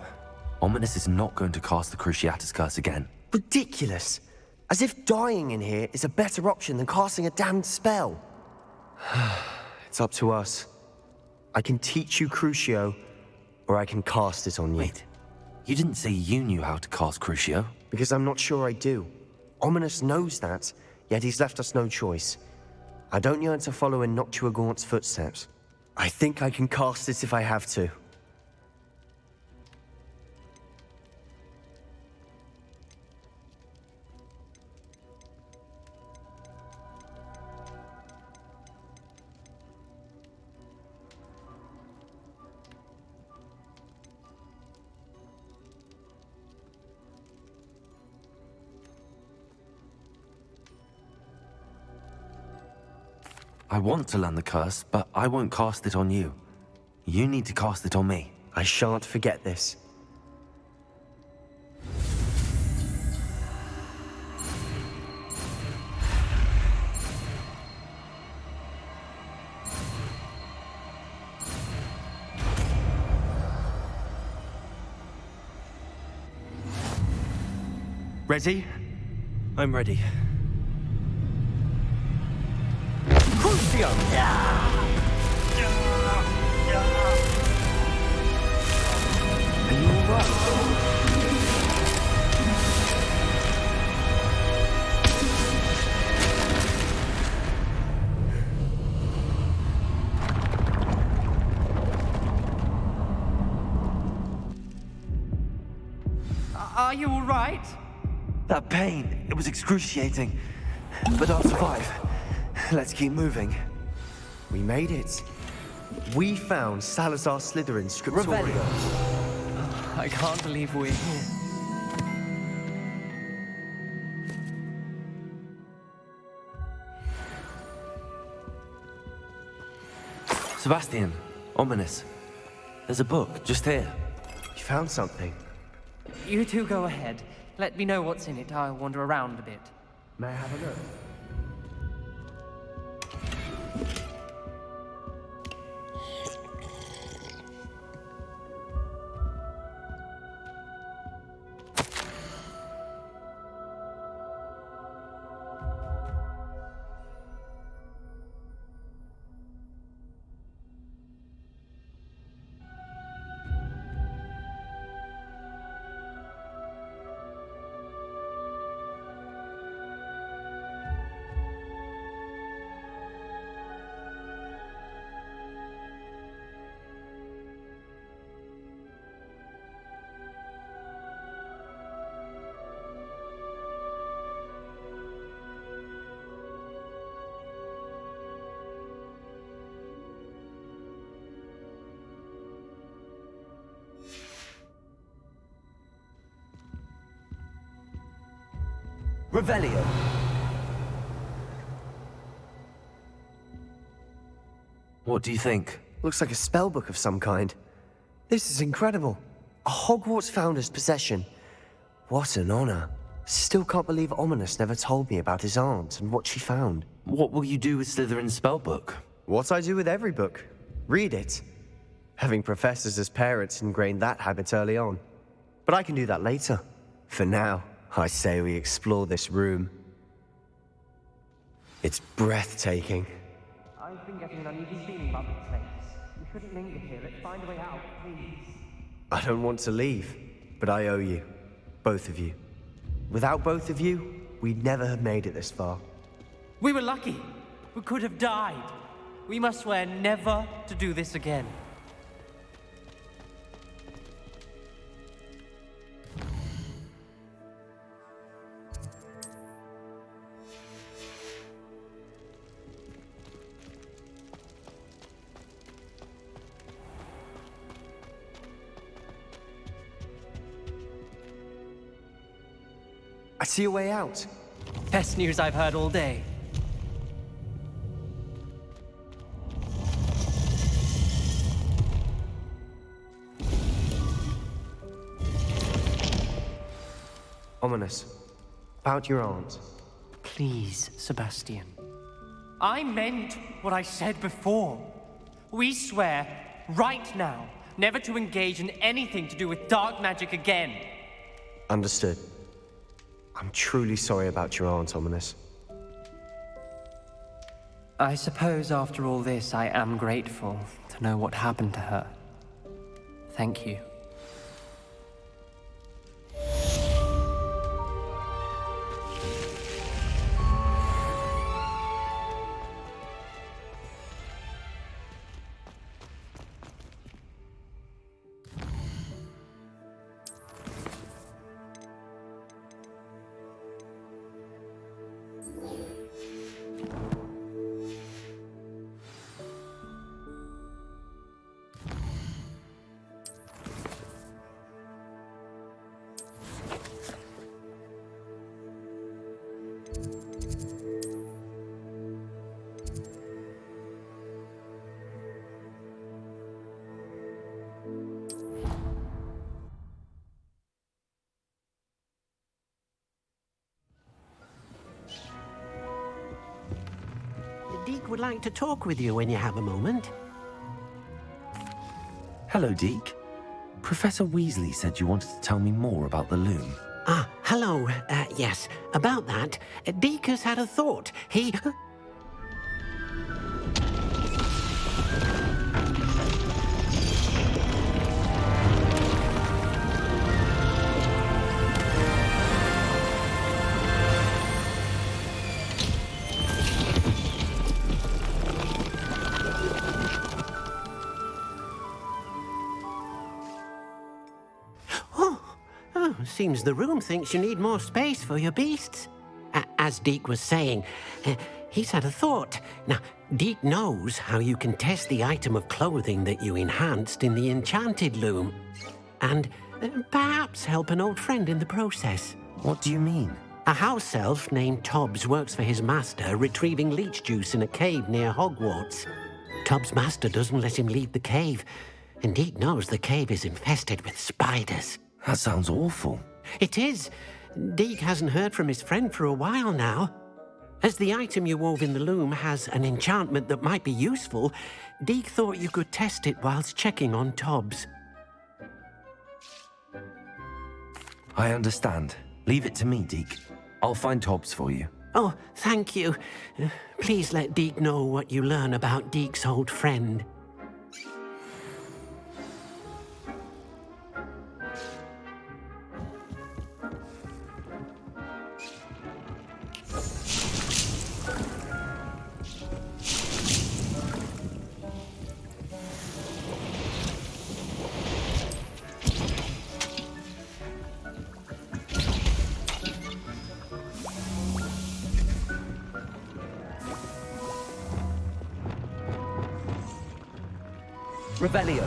Ominous is not going to cast the Cruciatus curse again. Ridiculous. As if dying in here is a better option than casting a damned spell. It's up to us. I can teach you Crucio, or I can cast it on you. Wait, you didn't say you knew how to cast Crucio? Because I'm not sure I do. Ominous knows that, yet he's left us no choice. I don't yearn to follow in Noctua Gaunt's footsteps. I think I can cast it if I have to. I want to learn the curse, but I won't cast it on you. You need to cast it on me. I shan't forget this. Ready? I'm ready. Crucio! Are you all right? Are you all right? That pain, it was excruciating. But I'll survive. Let's keep moving. We made it. We found Salazar Slytherin's scriptorium. I can't believe we're here. Sebastian, Ominous. There's a book just here. You found something? You two go ahead. Let me know what's in it. I'll wander around a bit. May I have a look? Revelio. What do you think? Looks like a spellbook of some kind. This is incredible. A Hogwarts founder's possession. What an honor. Still can't believe Ominous never told me about his aunt and what she found. What will you do with Slytherin's spellbook? What I do with every book. Read it. Having professors as parents ingrained that habit early on. But I can do that later. For now, I say we explore this room. It's breathtaking. I've been getting an uneasy feeling about this place. We shouldn't linger here. Let's find a way out, please. I don't want to leave, but I owe you. Both of you. Without both of you, we'd never have made it this far. We were lucky. We could have died. We must swear never to do this again. I see a way out. Best news I've heard all day. Ominous. About your aunt. Please, Sebastian. I meant what I said before. We swear, right now, never to engage in anything to do with dark magic again. Understood. I'm truly sorry about your aunt, Ominous. I suppose after all this, I am grateful to know what happened to her. Thank you. Deke would like to talk with you when you have a moment. Hello, Deke. Professor Weasley said you wanted to tell me more about the loom. Ah, hello. Yes, about that. Deke has had a thought. He... Seems the room thinks you need more space for your beasts. As Deke was saying, he's had a thought. Now, Deke knows how you can test the item of clothing that you enhanced in the enchanted loom. And perhaps help an old friend in the process. What do you mean? A house elf named Tobbs works for his master retrieving leech juice in a cave near Hogwarts. Tobbs' master doesn't let him leave the cave, and Deke knows the cave is infested with spiders. That sounds awful. It is. Deke hasn't heard from his friend for a while now. As the item you wove in the loom has an enchantment that might be useful, Deke thought you could test it whilst checking on Tobbs. I understand. Leave it to me, Deke. I'll find Tobbs for you. Oh, thank you. Please let Deke know what you learn about Deke's old friend. Revelio.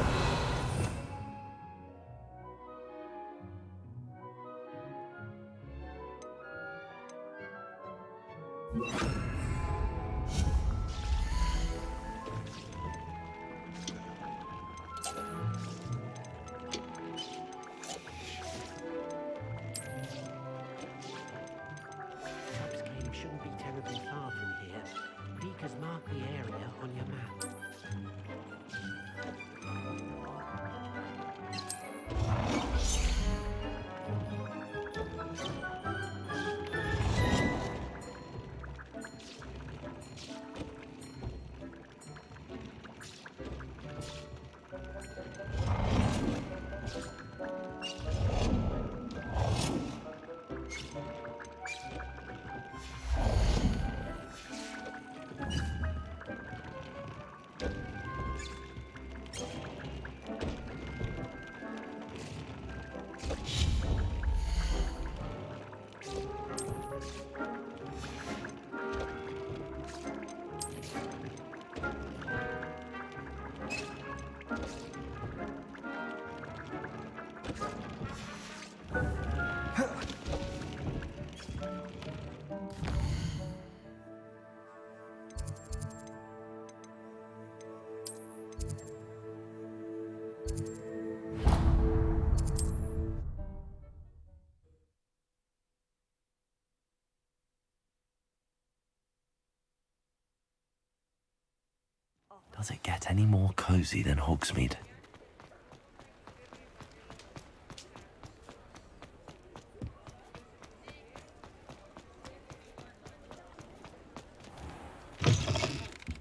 Does it get any more cozy than Hogsmeade?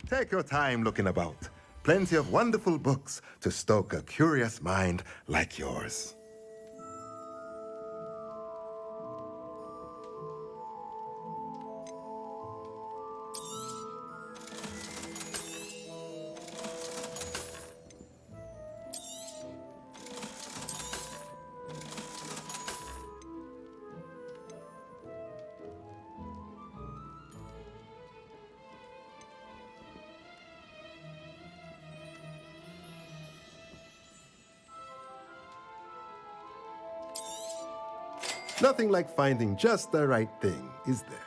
Take your time looking about. Plenty of wonderful books to stoke a curious mind like yours. Nothing like finding just the right thing, is there?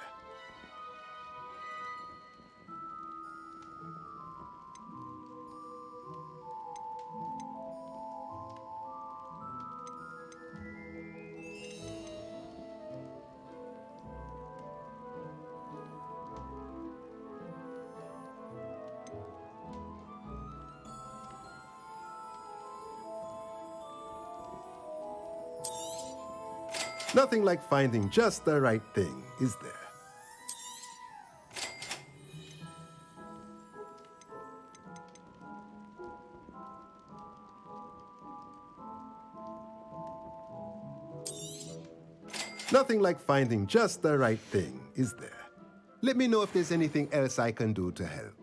Nothing like finding just the right thing, is there? Nothing like finding just the right thing, is there? Let me know if there's anything else I can do to help.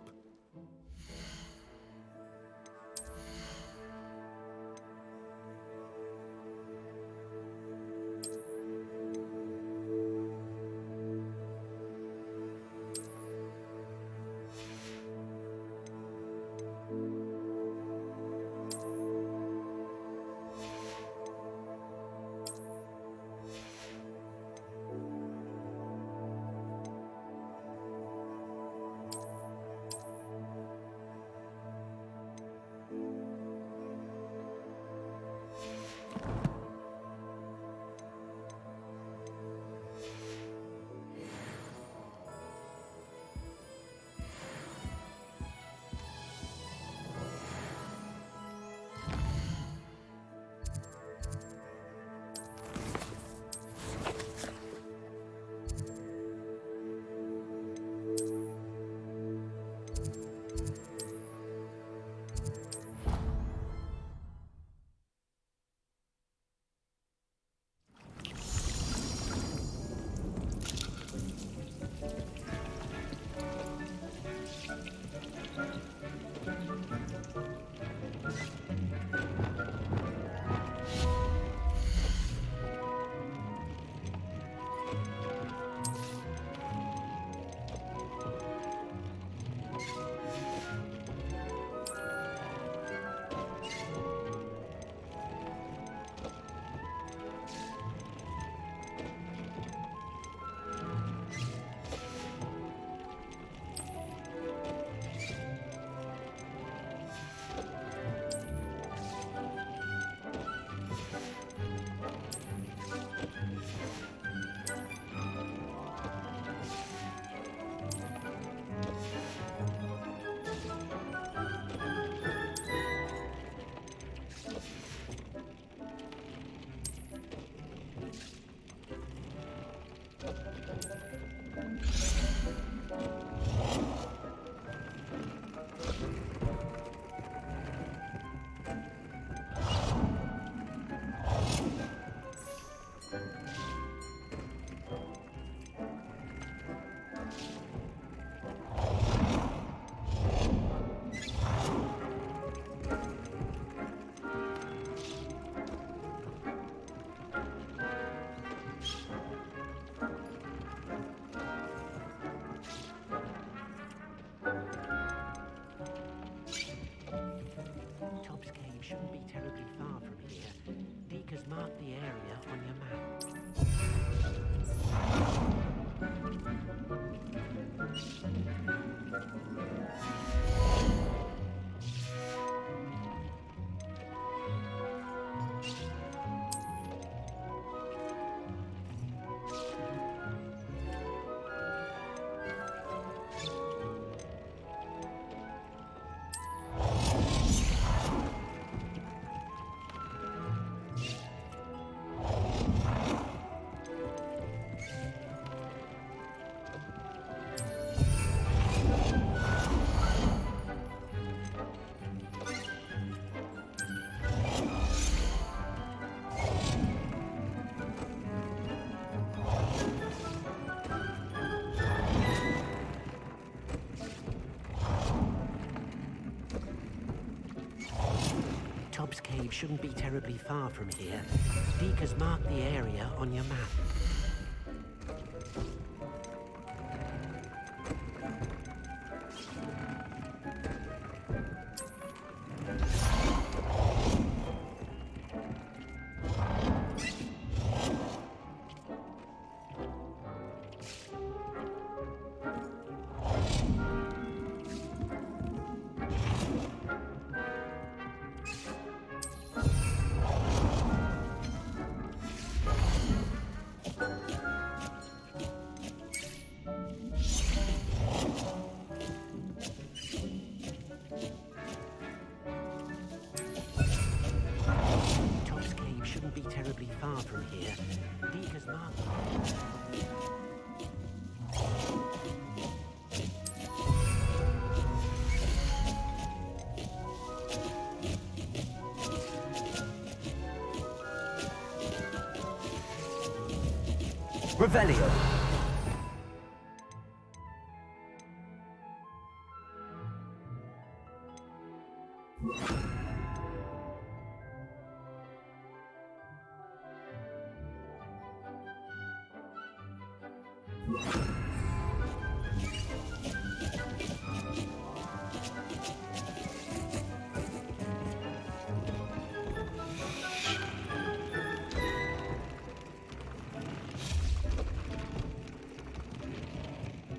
Mark the area on your map. Tubbs Cave shouldn't be terribly far from here. Deke has marked the area on your map. Revelio.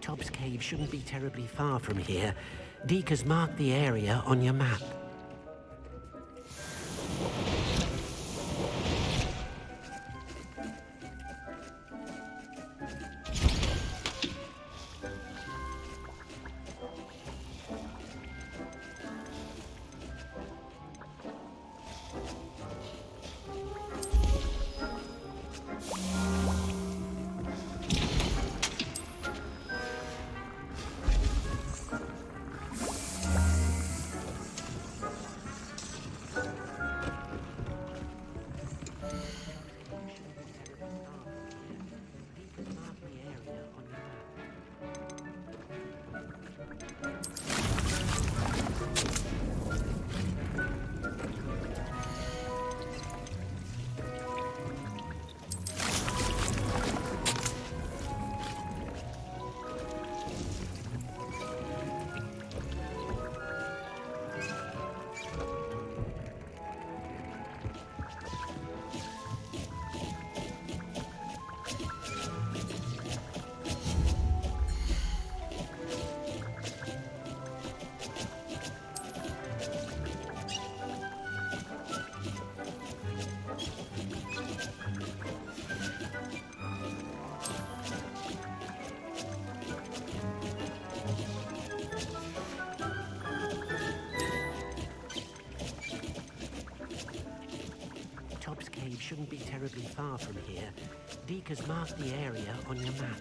Tubbs Cave shouldn't be terribly far from here. Deke has marked the area on your map. Tubbs Cave shouldn't be terribly far from here. Deke has marked the area on your map.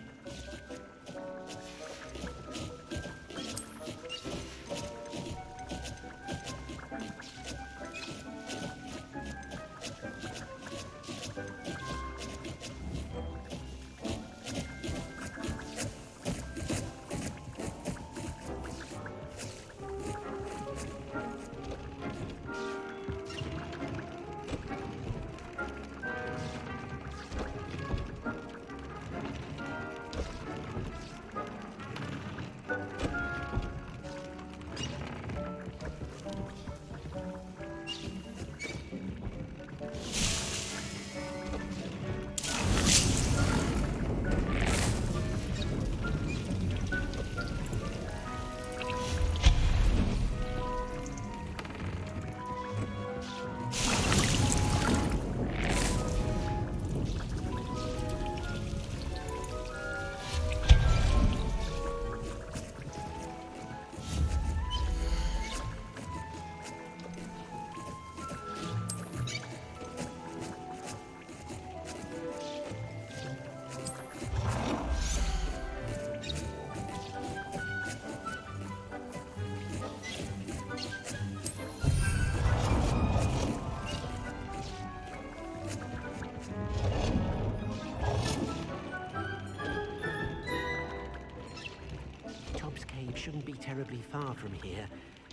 Shouldn't be terribly far from here.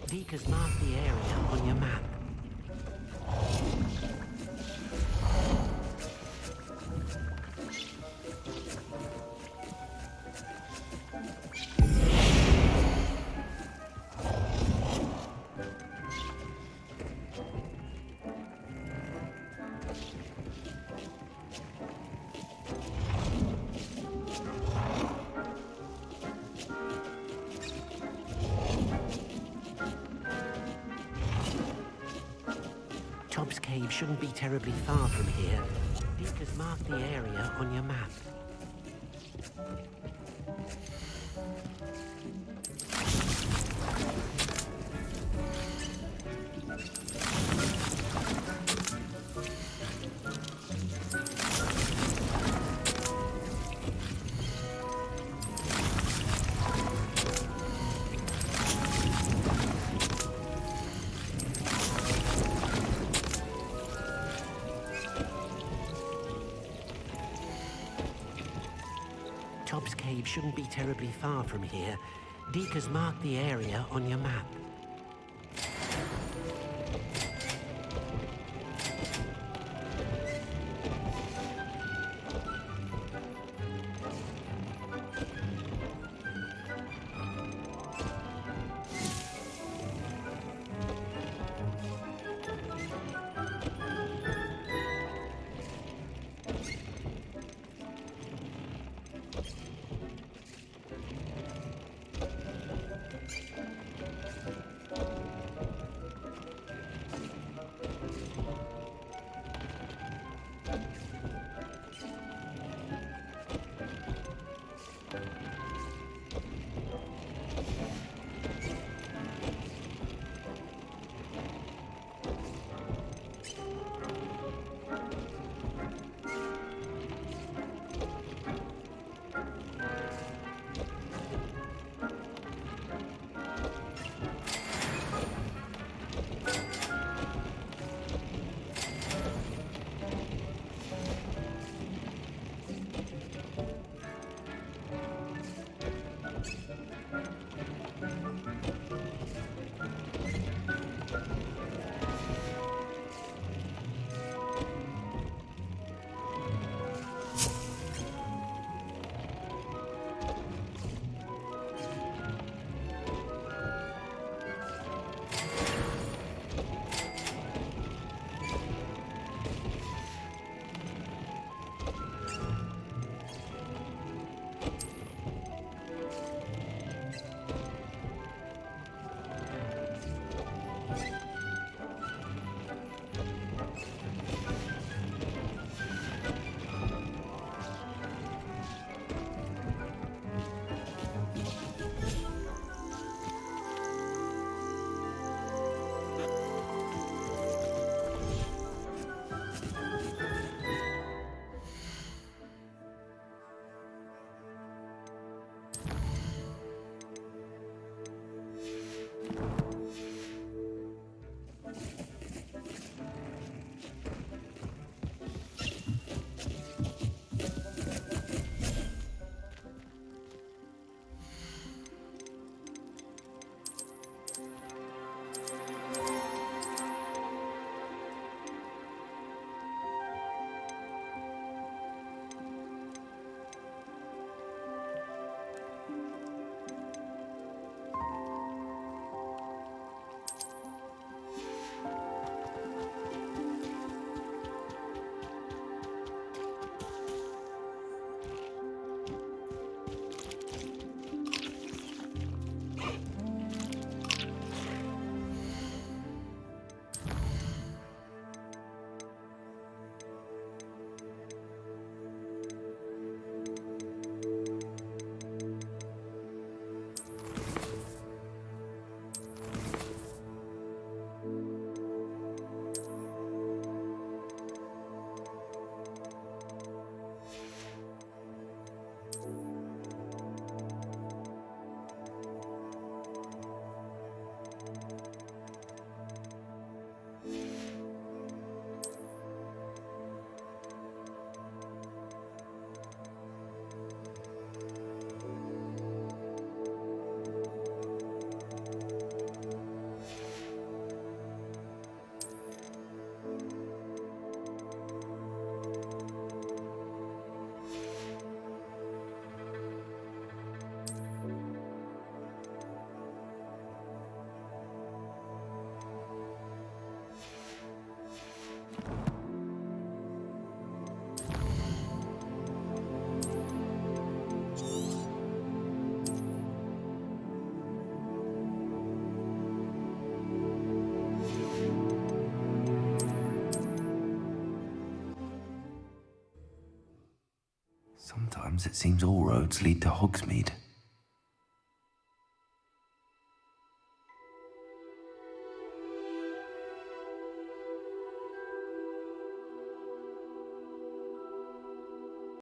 Deke has marked the area on your map. Tobbs Cave shouldn't be terribly far from here. Deek has marked the area on your map. Tobbs Cave shouldn't be terribly far from here. Deek has marked the area on your map. Sometimes it seems all roads lead to Hogsmeade.